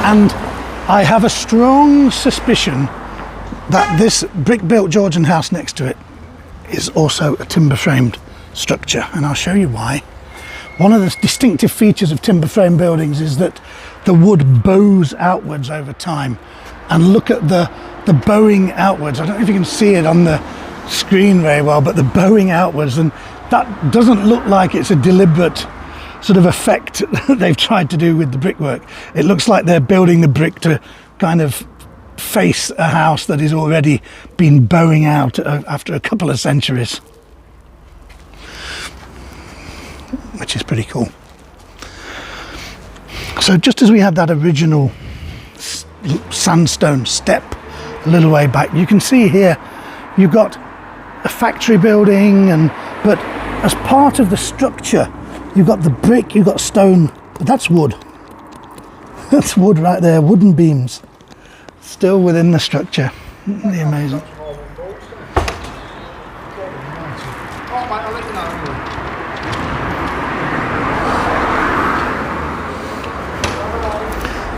Speaker 1: And I have a strong suspicion that this brick-built Georgian house next to it is also a timber-framed structure, and I'll show you why. One of the distinctive features of timber-frame buildings is that the wood bows outwards over time. And look at the bowing outwards. I don't know if you can see it on the screen very well, but the bowing outwards, and that doesn't look like it's a deliberate sort of effect that they've tried to do with the brickwork. It looks like they're building the brick to kind of face a house that has already been bowing out after a couple of centuries, which is pretty cool. So just as we had that original sandstone step a little way back, you can see here you've got a factory building, but as part of the structure you've got the brick, you've got stone, but that's wood. That's wood right there, wooden beams still within the structure. Really amazing.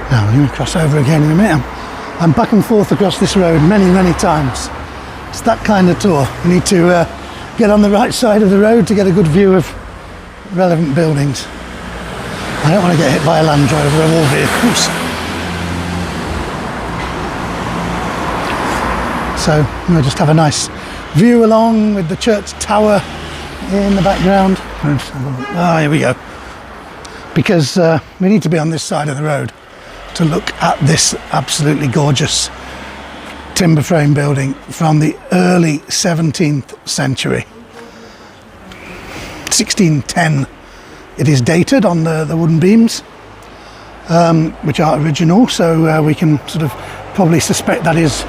Speaker 1: Now we're going to cross over again in a minute. I'm back and forth across this road many times. It's that kind of tour. You need to get on the right side of the road to get a good view of relevant buildings. I don't want to get hit by a Land Rover of all vehicles. So we'll just have a nice view along with the church tower in the background. Ah, here we go. Because we need to be on this side of the road to look at this absolutely gorgeous timber frame building from the early 17th century. 1610 it is dated on the wooden beams, which are original, so we can sort of probably suspect that is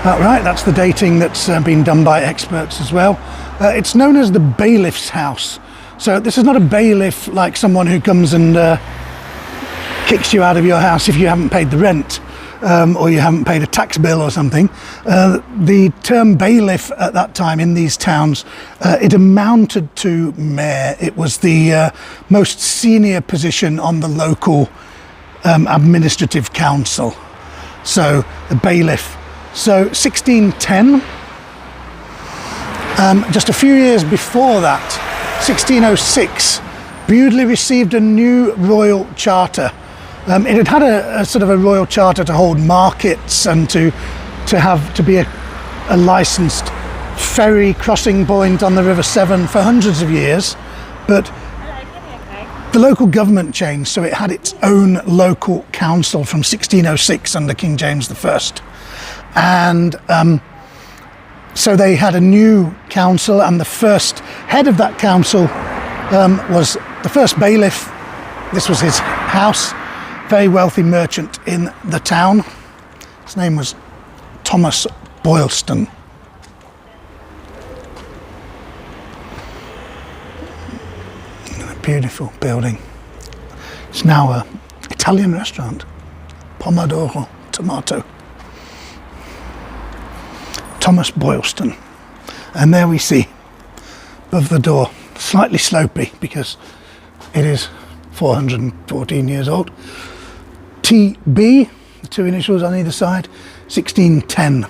Speaker 1: about right. That's the dating that's been done by experts as well. It's known as the bailiff's house. So this is not a bailiff like someone who comes and kicks you out of your house if you haven't paid the rent, or you haven't paid a tax bill or something. The term bailiff at that time in these towns, it amounted to mayor. It was the most senior position on the local administrative council. So the bailiff. So 1610, just a few years before that, 1606, Bewdley received a new royal charter. It had had a sort of a royal charter to hold markets and to be a licensed ferry crossing point on the River Severn for hundreds of years, but the local government changed, so it had its own local council from 1606 under King James I. And so they had a new council, and the first head of that council was the first bailiff. This was his house, very wealthy merchant in the town. His name was Thomas Boylston. A beautiful building. It's now an Italian restaurant, Pomodoro Tomato. Thomas Boylston. And there we see above the door, slightly slopey because it is 414 years old. TB, the two initials on either side, 1610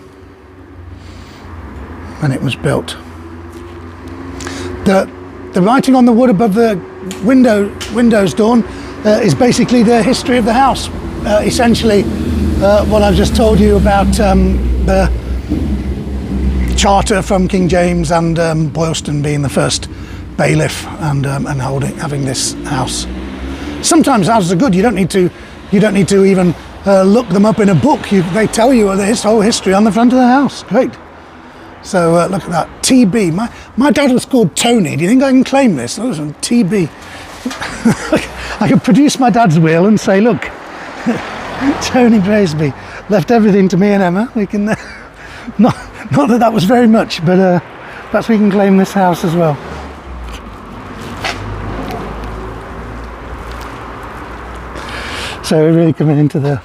Speaker 1: when it was built. The writing on the wood above the windows, Dawn, is basically the history of the house. Essentially, what I've just told you about the charter from King James and Boylston being the first bailiff and having this house. Sometimes houses are good. You don't need to even look them up in a book. They tell you the whole history on the front of the house. Great. So look at that. TB. My dad was called Tony. Do you think I can claim this? Oh, TB. I could produce my dad's will and say, look, Tony Graysby left everything to me and Emma. We can not that that was very much, but perhaps we can claim this house as well. So we're really coming into the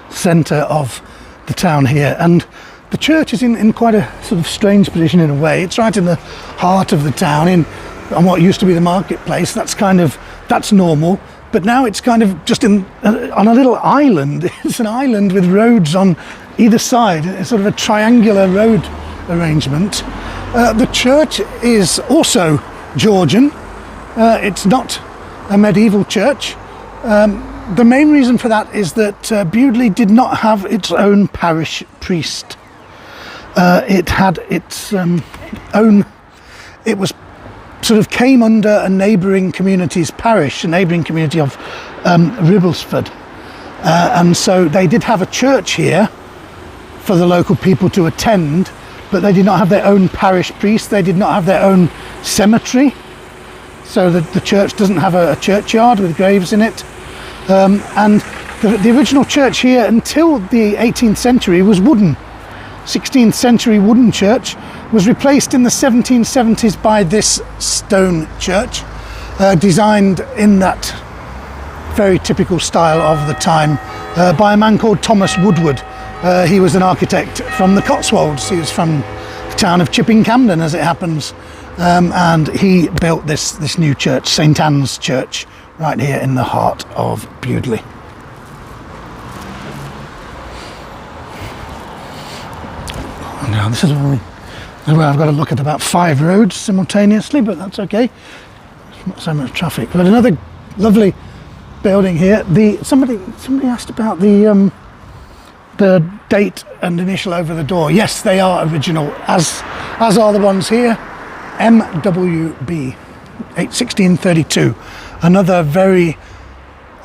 Speaker 1: centre of the town here, and the church is in quite a sort of strange position in a way. It's right in the heart of the town, on what used to be the marketplace. That's normal, but now it's kind of just on a little island. It's an island with roads on either side. It's sort of a triangular road arrangement. The church is also Georgian. It's not a medieval church. The main reason for that is that Bewdley did not have its own parish priest. It had its own. It was sort of came under a neighbouring community's parish, a neighbouring community of Riverside, and so they did have a church here for the local people to attend, but they did not have their own parish priest. They did not have their own cemetery, so the church doesn't have a churchyard with graves in it. And the original church here until the 18th century was wooden. 16th century wooden church was replaced in the 1770s by this stone church, designed in that very typical style of the time by a man called Thomas Woodward. He was an architect from the Cotswolds. He was from the town of Chipping Campden, as it happens, and he built this new church, St Anne's Church, right here in the heart of Bewdley. Now this is where I've got to look at about 5 roads simultaneously, but that's okay. There's not so much traffic. But another lovely building here. Somebody asked about the date and initial over the door. Yes, they are original, as are the ones here. MWB, 1632. Another very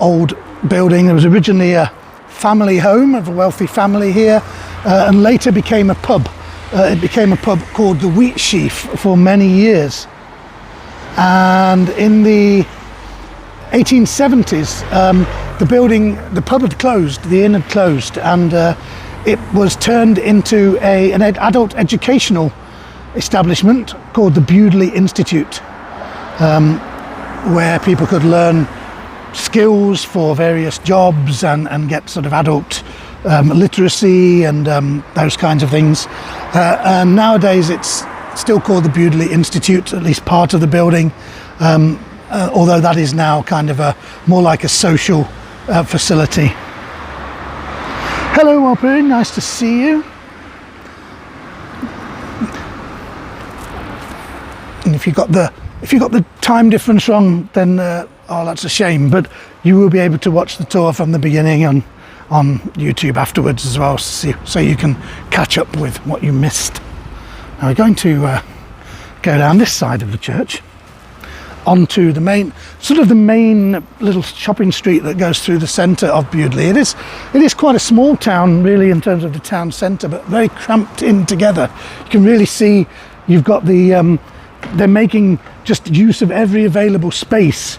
Speaker 1: old building. There was originally a family home of a wealthy family here, and later became a pub. It became a pub called the Wheat Sheaf for many years. And in the 1870s, the pub had closed, the inn had closed, and it was turned into an adult educational establishment called the Bewdley Institute, where people could learn skills for various jobs and get sort of adult literacy and those kinds of things. And nowadays it's still called the Bewdley Institute, at least part of the building, although that is now kind of more like a social facility. Hello, Walpurgis, nice to see you. And if you got the time difference wrong, then oh, that's a shame. But you will be able to watch the tour from the beginning on YouTube afterwards as well, so you can catch up with what you missed. Now we're going to go down this side of the church onto the main little shopping street that goes through the centre of Bewdley. It is quite a small town, really, in terms of the town centre, but very cramped in together. You can really see you've got they're making just use of every available space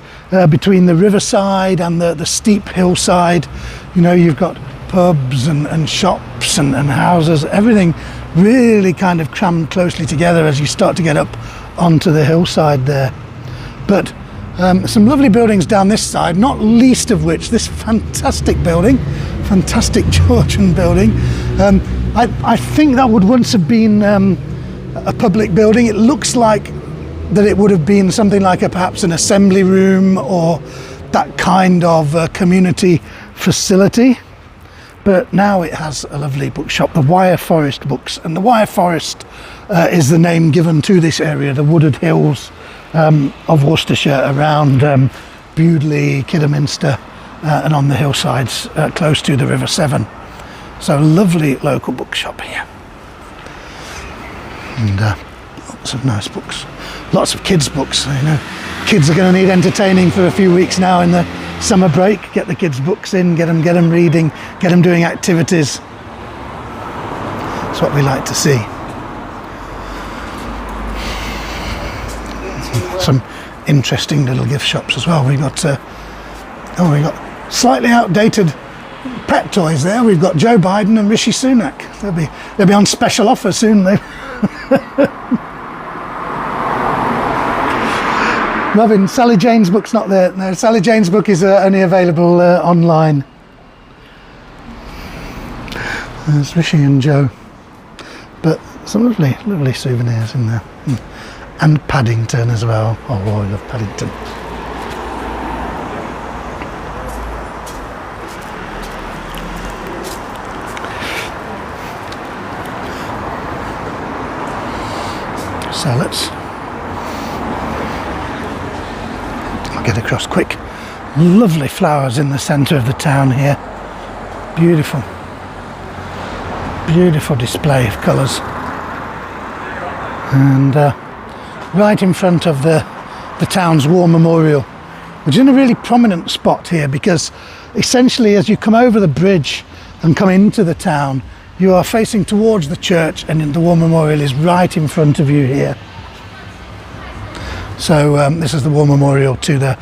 Speaker 1: between the riverside and the steep hillside. You know, you've got pubs and shops and houses, everything really kind of crammed closely together as you start to get up onto the hillside there. But some lovely buildings down this side, not least of which this fantastic building, fantastic Georgian building. I think that would once have been a public building. It looks like that it would have been something like perhaps an assembly room or that kind of community facility, but now it has a lovely bookshop, the Wire Forest Books. And the Wire Forest is the name given to this area, the wooded hills of Worcestershire around Bewdley, Kidderminster, and on the hillsides close to the River Severn. So lovely local bookshop here, and lots of nice books, lots of kids books. You know, kids are going to need entertaining for a few weeks now in the summer break. Get the kids books in, get them reading, get them doing activities. That's what we like to see. Some interesting little gift shops as well. We got slightly outdated pet toys there. We've got Joe Biden and Rishi Sunak. They'll be on special offer soon. Robin, Sally Jane's book's not there. No, Sally Jane's book is only available online. There's Rishi and Joe. But some lovely souvenirs in there. And Paddington as well. Oh, I love Paddington. So I'll get across quick. Lovely flowers in the centre of the town here. Beautiful display of colours. And right in front of the town's war memorial, which is in a really prominent spot here, because essentially as you come over the bridge and come into the town, you are facing towards the church, and the war memorial is right in front of you here. So this is the war memorial to the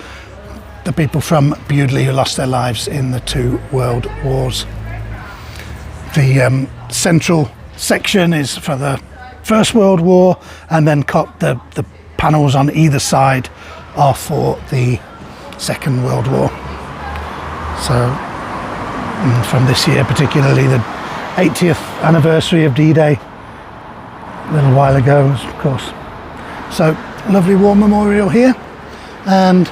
Speaker 1: people from Bewdley who lost their lives in the 2 world wars. The central section is for the First World War, and then the panels on either side are for the Second World War. So from this year particularly, the 80th anniversary of D-Day, a little while ago, of course. So lovely war memorial here, and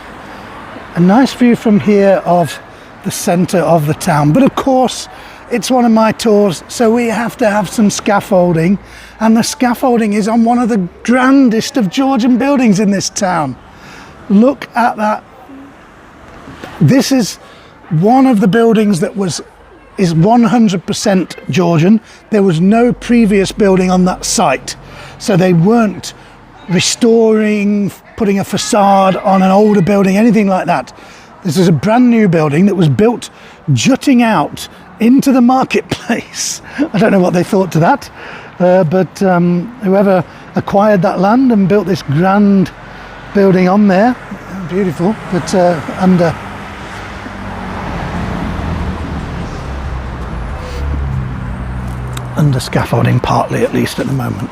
Speaker 1: a nice view from here of the centre of the town. But of course it's one of my tours, so we have to have some scaffolding, and the scaffolding is on one of the grandest of Georgian buildings in this town. Look at that. This is one of the buildings that is 100% Georgian. There was no previous building on that site, so they weren't restoring, putting a facade on an older building, anything like that. This is a brand new building that was built jutting out into the marketplace. I don't know what they thought to that, but whoever acquired that land and built this grand building on there, beautiful, but under scaffolding, partly at least at the moment.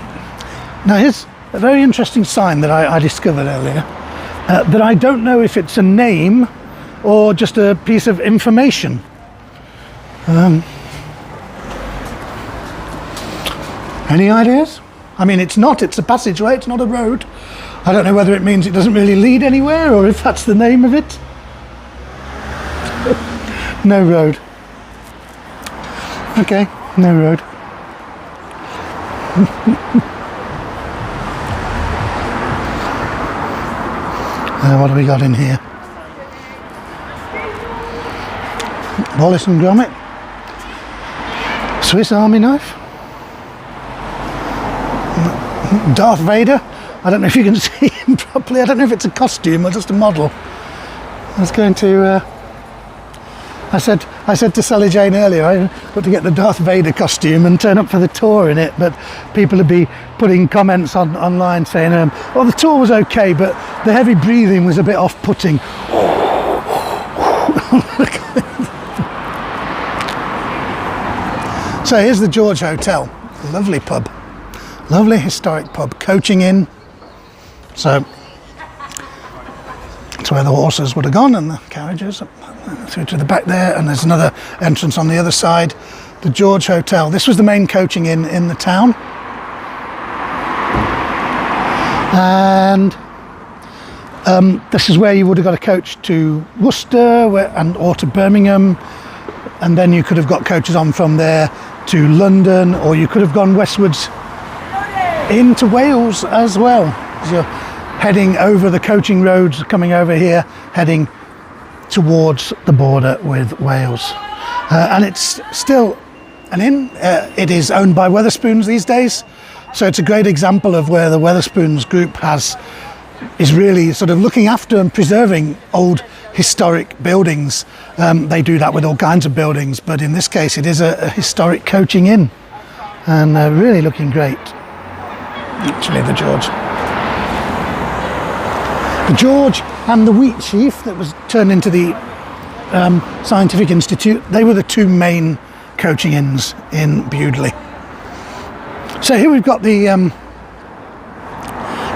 Speaker 1: Now here's a very interesting sign that I discovered earlier, that I don't know if it's a name or just a piece of information. Any ideas? I mean, it's a passageway, it's not a road. I don't know whether it means it doesn't really lead anywhere, or if that's the name of it. No road. Okay, no road. What have we got in here? Wallace and Gromit. Swiss Army knife. Darth Vader. I don't know if you can see him properly. I don't know if it's a costume or just a model. I was going to... I said to Sally Jane earlier, I got to get the Darth Vader costume and turn up for the tour in it, but people would be putting comments online saying, well, the tour was okay, but the heavy breathing was a bit off-putting. So here's the George Hotel, lovely pub, lovely historic pub, coaching in. So that's where the horses would have gone and the carriages. Through to the back there, and there's another entrance on the other side, the George Hotel. This was the main coaching inn in the town, and this is where you would have got a coach to Worcester or to Birmingham, and then you could have got coaches on from there to London, or you could have gone westwards into Wales as well. So you're heading over the coaching roads, coming over here, heading towards the border with Wales, and it's still an inn. It is owned by Wetherspoons these days, so it's a great example of where the Wetherspoons group is really sort of looking after and preserving old historic buildings. They do that with all kinds of buildings, but in this case it is a historic coaching inn, and really looking great. Actually, the George and the Wheat Sheaf that was turned into the Scientific Institute. They were the two main coaching inns in Bewdley. So here we've got the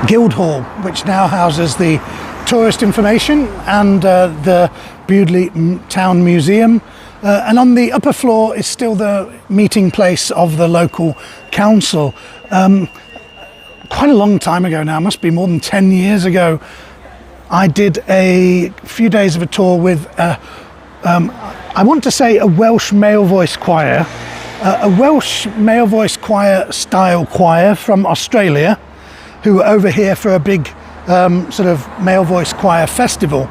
Speaker 1: Guildhall, which now houses the tourist information and the Bewdley Town Museum. And on the upper floor is still the meeting place of the local council. Quite a long time ago now, must be more than 10 years ago, I did a few days of a tour with, I want to say, a Welsh male voice choir, a Welsh male voice choir style choir from Australia, who were over here for a big sort of male voice choir festival.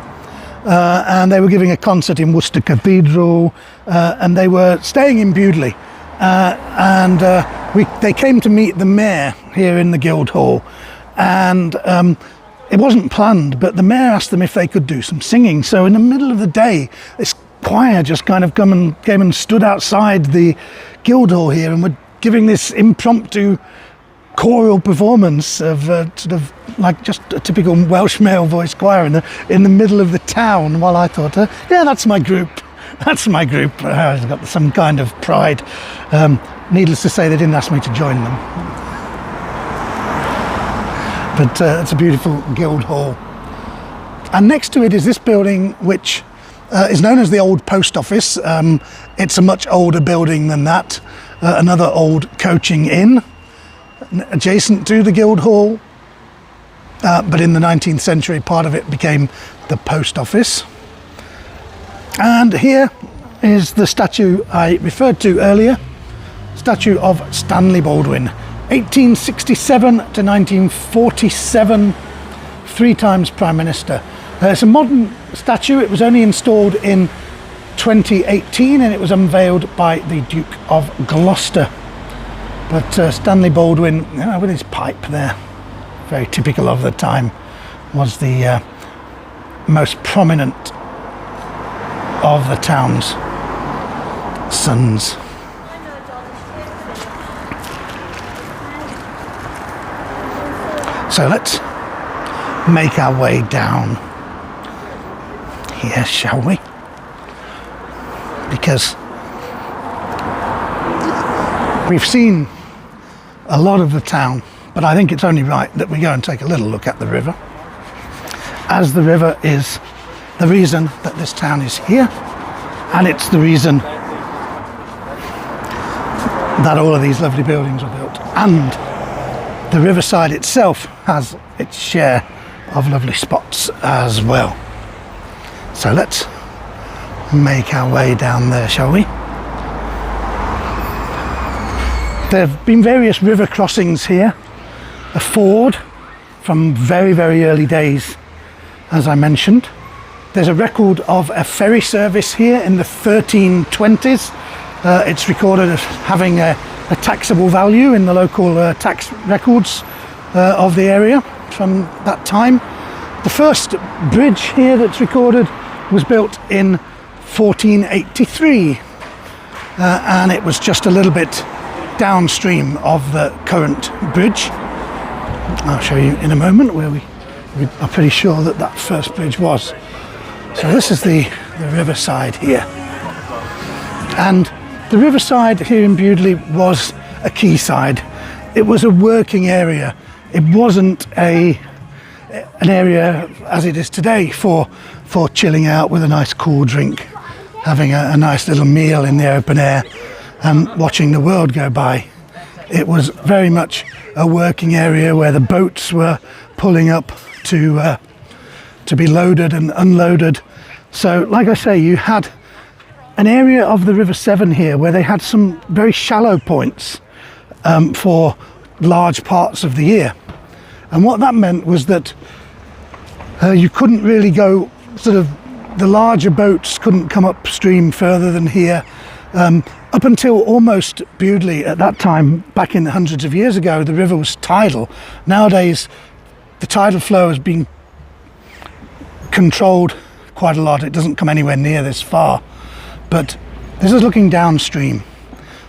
Speaker 1: And they were giving a concert in Worcester Cathedral, and they were staying in Bewdley. They came to meet the mayor here in the Guildhall, and it wasn't planned, but the mayor asked them if they could do some singing. So in the middle of the day, this choir just kind of came and stood outside the Guildhall here and were giving this impromptu choral performance of sort of like just a typical Welsh male voice choir in the middle of the town. While I thought, yeah, that's my group. That's my group. I've got some kind of pride. Needless to say, they didn't ask me to join them. But it's a beautiful Guildhall. And next to it is this building, which is known as the Old Post Office. It's a much older building than that. Another old coaching inn, adjacent to the Guildhall. But in the 19th century, part of it became the post office. And here is the statue I referred to earlier, statue of Stanley Baldwin, 1867 to 1947, 3 times Prime Minister. It's a modern statue. It was only installed in 2018 and it was unveiled by the Duke of Gloucester. But Stanley Baldwin, with his pipe there, very typical of the time, was the most prominent of the town's sons. So let's make our way down here, shall we? Because we've seen a lot of the town, but I think it's only right that we go and take a little look at the river, as the river is the reason that this town is here, and it's the reason that all of these lovely buildings were built. And the Riverside itself has its share of lovely spots as well. So let's make our way down there, shall we? There have been various river crossings here. A ford from very, very early days, as I mentioned. There's a record of a ferry service here in the 1320s. It's recorded as having a taxable value in the local tax records of the area from that time. The first bridge here that's recorded was built in 1483, and it was just a little bit downstream of the current bridge. I'll show you in a moment where we are pretty sure that that first bridge was. So this is the Riverside here. And the Riverside here in Bewdley was a quayside. It was a working area. It wasn't an area as it is today for chilling out with a nice cool drink, having a nice little meal in the open air and watching the world go by. It was very much a working area where the boats were pulling up to be loaded and unloaded. So, like I say, you had an area of the River Severn here where they had some very shallow points for large parts of the year. And what that meant was that you couldn't really go, the larger boats couldn't come upstream further than here. Up until almost Bewdley at that time, back in the hundreds of years ago, the river was tidal. Nowadays, the tidal flow has been controlled quite a lot. It doesn't come anywhere near this far. But this is looking downstream.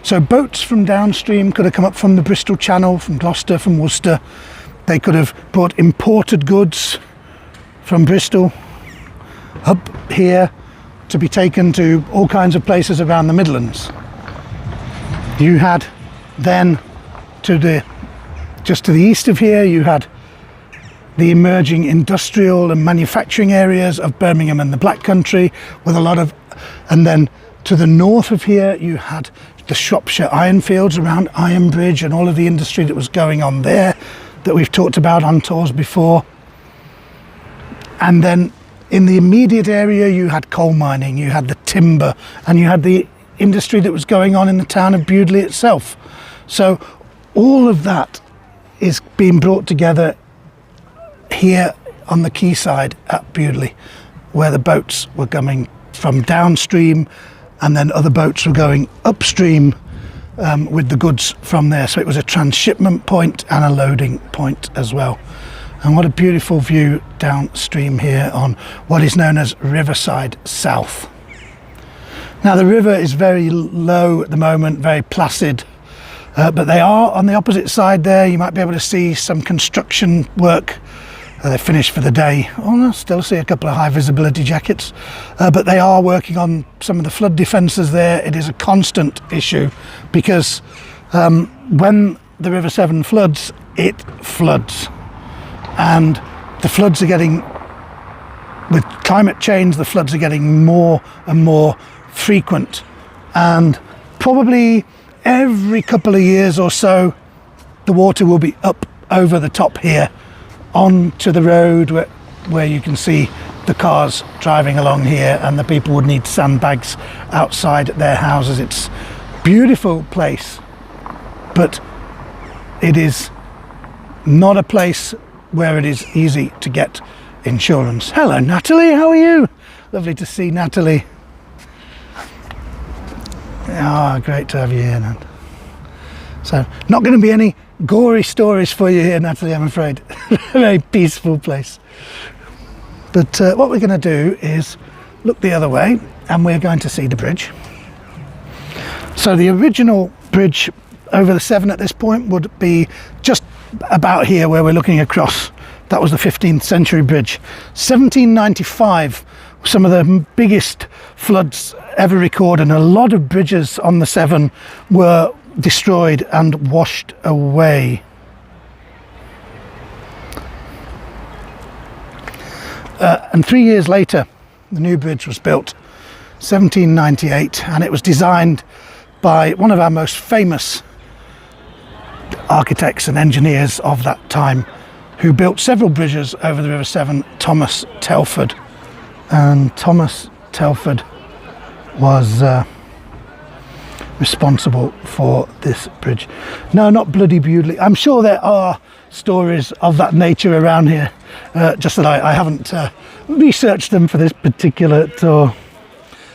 Speaker 1: So boats from downstream could have come up from the Bristol Channel, from Gloucester, from Worcester. They could have brought imported goods from Bristol up here, to be taken to all kinds of places around the Midlands. You had then just to the east of here, you had the emerging industrial and manufacturing areas of Birmingham and the Black Country with a lot of, and then to the north of here you had the Shropshire ironfields around Ironbridge and all of the industry that was going on there that we've talked about on tours before. And then in the immediate area you had coal mining, you had the timber, and you had the industry that was going on in the town of Bewdley itself. So all of that is being brought together here on the quayside at Bewdley, where the boats were coming from downstream and then other boats were going upstream with the goods from there. So it was a transshipment point and a loading point as well. And what a beautiful view downstream here on what is known as Riverside South. Now the river is very low at the moment, very placid, but they are on the opposite side there. You might be able to see some construction work. They're finished for the day. Oh, I still see a couple of high visibility jackets, but they are working on some of the flood defences there. It is a constant issue because when the River Severn floods, it floods. And the floods are getting, with climate change, the floods are getting more and more frequent. And probably every couple of years or so, the water will be up over the top here onto the road where you can see the cars driving along here, and the people would need sandbags outside their houses. It's a beautiful place, but it is not a place where it is easy to get insurance. Hello Natalie, how are you? Lovely to see Natalie. Ah, great to have you here, Nat. So, not going to be any gory stories for you here, Natalie, I'm afraid. A very peaceful place. But what we're going to do is look the other way, and we're going to see the bridge. So the original bridge over the Severn at this point would be just about here where we're looking across. That was the 15th century bridge. 1795, some of the biggest floods ever recorded, and a lot of bridges on the Severn were destroyed and washed away. And 3 years later, the new bridge was built, 1798, and it was designed by one of our most famous architects and engineers of that time, who built several bridges over the River Severn, Thomas Telford. And Thomas Telford was responsible for this bridge. No, not bloody Bewdley. I'm sure there are stories of that nature around here, just that I haven't researched them for this particular tour.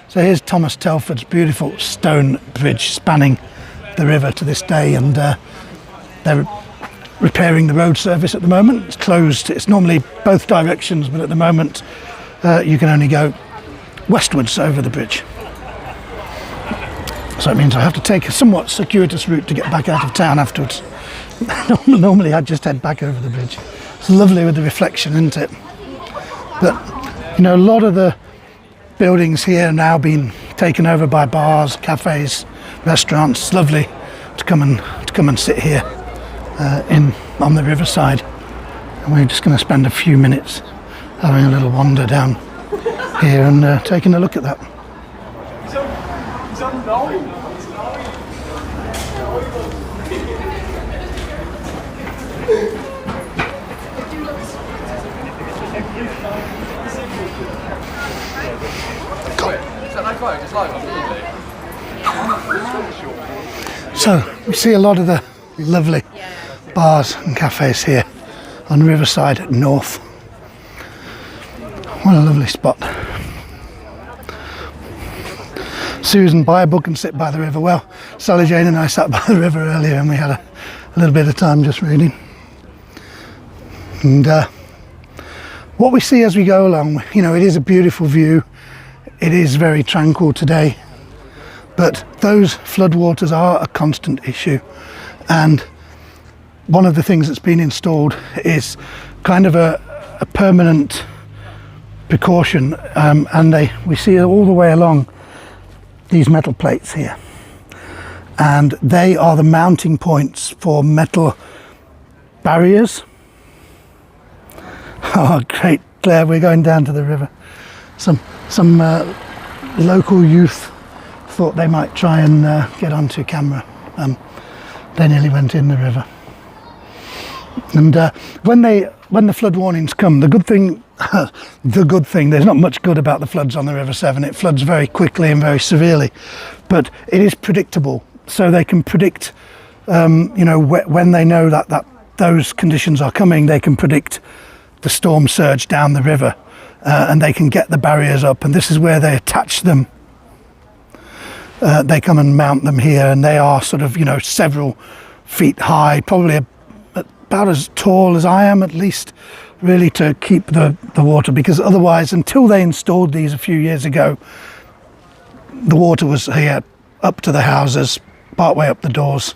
Speaker 1: So here's Thomas Telford's beautiful stone bridge spanning the river to this day, and they're repairing the road service at the moment. It's closed. It's normally both directions, but at the moment you can only go westwards over the bridge. So it means I have to take a somewhat circuitous route to get back out of town afterwards. Normally I'd just head back over the bridge. It's lovely with the reflection, isn't it? But, you know, a lot of the buildings here are now being taken over by bars, cafes, restaurants. It's lovely to come and sit here on the riverside. And we're just going to spend a few minutes having a little wander down here and taking a look at that. So we see a lot of the lovely bars and cafes here on Riverside North. What a lovely spot. Susan, buy a book and sit by the river. Well, Sally Jane and I sat by the river earlier and we had a little bit of time just reading. And what we see as we go along, you know, it is a beautiful view. It is very tranquil today, but those floodwaters are a constant issue. And one of the things that's been installed is kind of a permanent precaution, and we see it all the way along these metal plates here, and they are the mounting points for metal barriers. Oh great, Claire, we're going down to the river. Some local youth thought they might try and get onto camera. They nearly went in the river. And when the flood warnings come, the good thing, there's not much good about the floods on the River Severn. It floods very quickly and very severely, but it is predictable. So they can predict, when they know that those conditions are coming, they can predict the storm surge down the river, and they can get the barriers up. And this is where they attach them. They come and mount them here, and they are sort of, several feet high, probably about as tall as I am at least, really, to keep the water, because otherwise, until they installed these a few years ago, the water was here up to the houses, part way up the doors.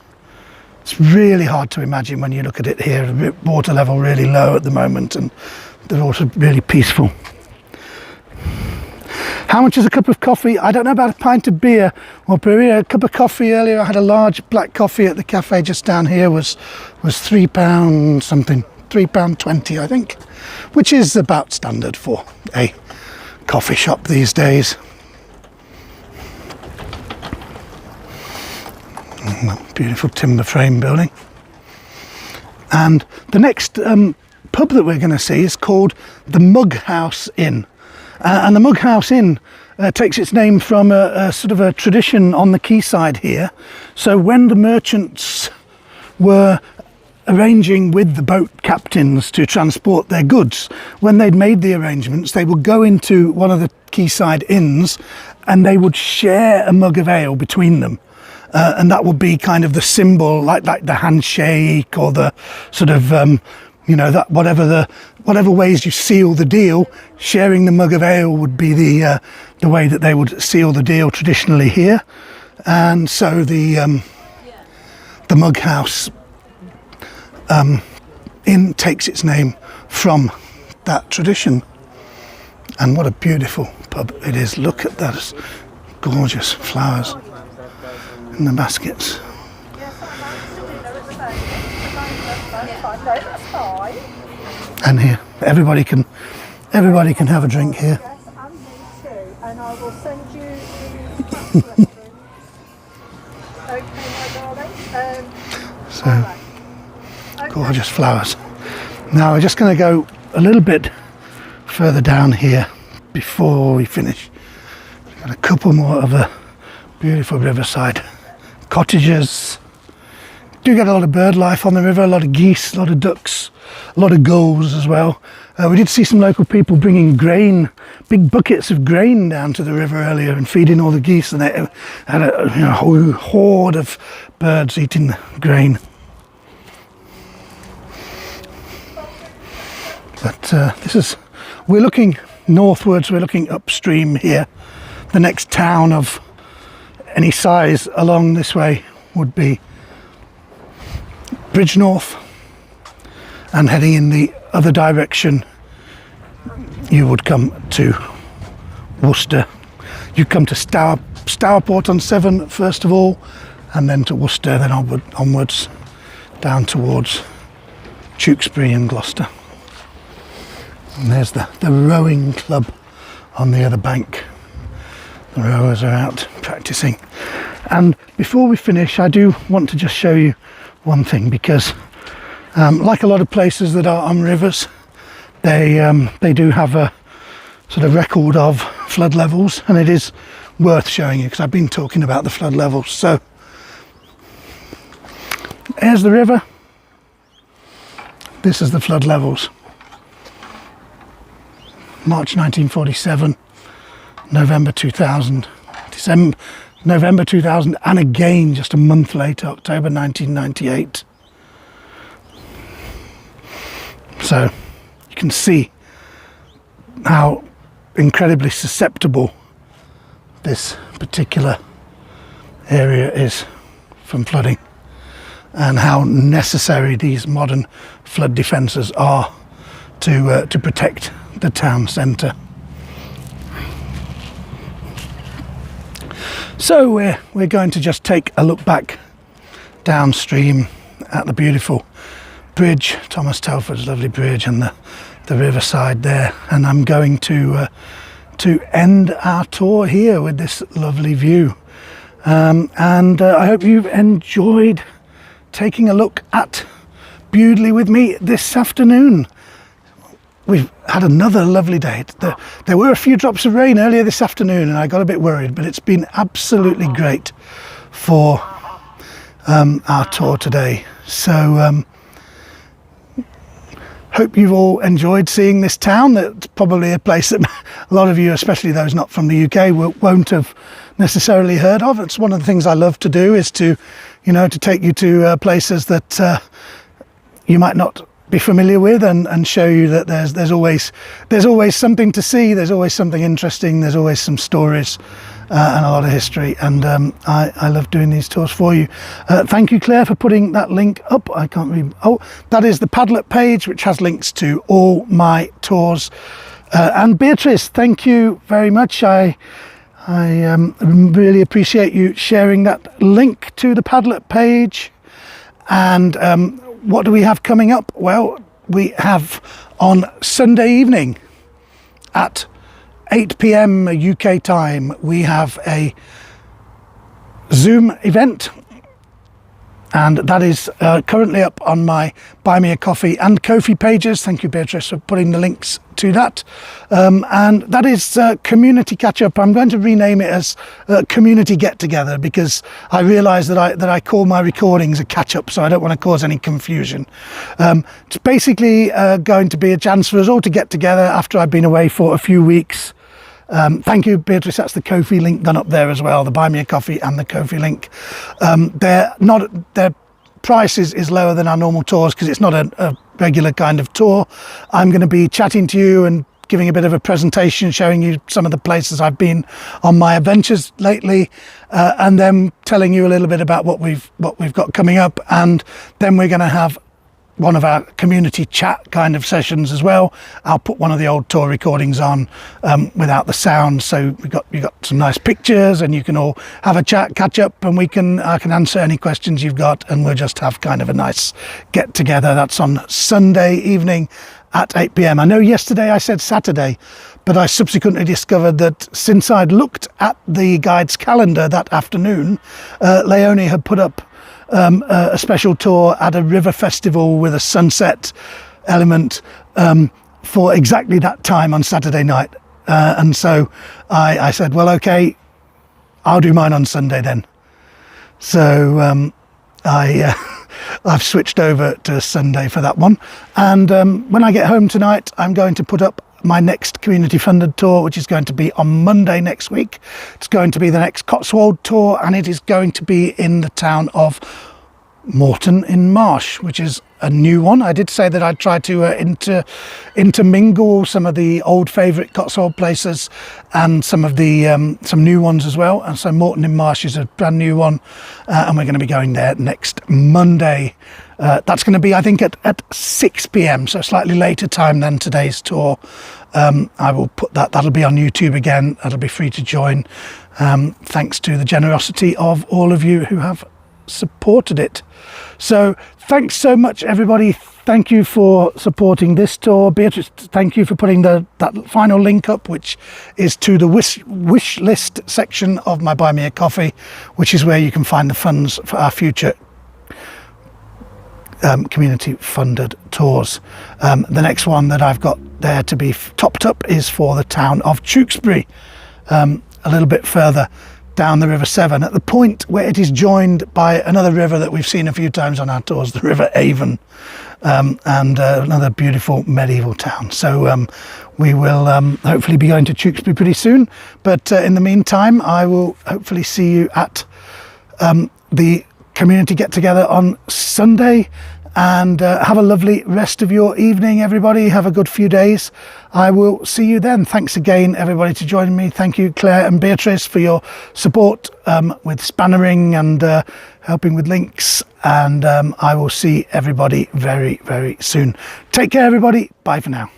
Speaker 1: It's really hard to imagine when you look at it here, water level really low at the moment, and the water really peaceful. How much is a cup of coffee? I don't know about a pint of beer. Well, a cup of coffee earlier, I had a large black coffee at the cafe just down here, was £3 something, £3.20 I think, which is about standard for a coffee shop these days. Beautiful timber frame building. And the next pub that we're going to see is called the Mug House Inn. And the Mug House Inn takes its name from a sort of a tradition on the quayside here. So when the merchants were arranging with the boat captains to transport their goods, when they'd made the arrangements, they would go into one of the quayside inns and they would share a mug of ale between them. And that would be kind of the symbol, like the handshake, or the sort of that whatever ways you seal the deal. Sharing the mug of ale would be the way that they would seal the deal traditionally here. And so the Mug House Inn takes its name from that tradition. And what a beautiful pub it is! Look at those gorgeous flowers in the baskets. And here, everybody can have a drink here.
Speaker 2: And I will send you the okay, my darling.
Speaker 1: So gorgeous flowers. Now we're just going to go a little bit further down here before we finish. We've got a couple more of the beautiful riverside cottages. Do get a lot of bird life on the river, a lot of geese, a lot of ducks, a lot of gulls as well. We did see some local people bringing grain, big buckets of grain down to the river earlier and feeding all the geese, and they had a whole horde of birds eating the grain. But we're looking northwards, we're looking upstream here. The next town of any size along this way would be Bridgnorth, and heading in the other direction you would come to Worcester. You come to Stourport on Severn first of all, and then to Worcester, then onwards down towards Tewkesbury and Gloucester. And there's the rowing club on the other bank. The rowers are out practicing. And before we finish, I do want to just show you one thing, because like a lot of places that are on rivers, they do have a sort of record of flood levels, and it is worth showing you because I've been talking about the flood levels. So here's the river. This is the flood levels. March 1947, November 2000, November 2000, and again just a month later, October 1998. So you can see how incredibly susceptible this particular area is from flooding, and how necessary these modern flood defences are to protect the town centre. So we're going to just take a look back downstream at the beautiful bridge, Thomas Telford's lovely bridge, and the Riverside there, and I'm going to end our tour here with this lovely view, and I hope you've enjoyed taking a look at Bewdley with me this afternoon. We've had another lovely day. There were a few drops of rain earlier this afternoon and I got a bit worried, but it's been absolutely great for our tour today. So hope you've all enjoyed seeing this town. That's probably a place that a lot of you, especially those not from the UK, won't have necessarily heard of. It's one of the things I love to do, is to take you to places that you might not be familiar with, and show you that there's always something to see, there's always something interesting, there's always some stories and a lot of history, and I love doing these tours for you. Thank you, Claire, for putting that link up. I can't read. Oh, that is the Padlet page, which has links to all my tours. And Beatrice, thank you very much. I really appreciate you sharing that link to the Padlet page. And what do we have coming up? Well, we have on Sunday evening at 8 p.m. UK time, we have a Zoom event, and that is currently up on my Buy Me a Coffee and Ko-fi pages. Thank you, Beatrice, for putting the links to that. And that is community catch-up. I'm going to rename it as community get-together, because I realise that I call my recordings a catch-up, so I don't want to cause any confusion. It's basically going to be a chance for us all to get together after I've been away for a few weeks. Thank you, Beatrice. That's the Ko-fi link done up there as well, the Buy Me a Coffee and the Ko-fi link. Their price is lower than our normal tours because it's not a regular kind of tour. I'm going to be chatting to you and giving a bit of a presentation, showing you some of the places I've been on my adventures lately, and then telling you a little bit about what we've got coming up. And then we're going to have one of our community chat kind of sessions as well. I'll put one of the old tour recordings on without the sound, so you got some nice pictures, and you can all have a chat, catch up, and I can answer any questions you've got, and we'll just have kind of a nice get together. That's on Sunday evening at 8 p.m. I know yesterday I said Saturday, but I subsequently discovered that since I'd looked at the guide's calendar that afternoon, Leonie had put up a special tour at a river festival with a sunset element for exactly that time on Saturday night, and so I said, well, okay, I'll do mine on Sunday then. So I've switched over to Sunday for that one, and when I get home tonight, I'm going to put up my next community funded tour, which is going to be on Monday next week. It's going to be the next Cotswold tour, and it is going to be in the town of Moreton in Marsh, which is a new one. I did say that I'd try to intermingle some of the old favourite Cotswold places and some of the some new ones as well. And so Moreton in Marsh is a brand new one, and we're going to be going there next Monday. That's going to be, I think, at 6 p.m, so a slightly later time than today's tour. I will put that'll be on YouTube again. That'll be free to join. Thanks to the generosity of all of you who have supported it. So thanks so much, everybody. Thank you for supporting this tour. Beatrice, thank you for putting that final link up, which is to the wish list section of my Buy Me a Coffee, which is where you can find the funds for our future community funded tours. The next one that I've got there to be topped up is for the town of Tewkesbury, a little bit further down the River Severn, at the point where it is joined by another river that we've seen a few times on our tours, the River Avon, and another beautiful medieval town. So we will hopefully be going to Tewkesbury pretty soon, but in the meantime I will hopefully see you at the community get together on Sunday, and have a lovely rest of your evening, everybody. Have a good few days. I will see you then. Thanks again, everybody, to joining me. Thank you, Claire and Beatrice, for your support with spannering and helping with links, and I will see everybody very, very soon. Take care, everybody. Bye for now.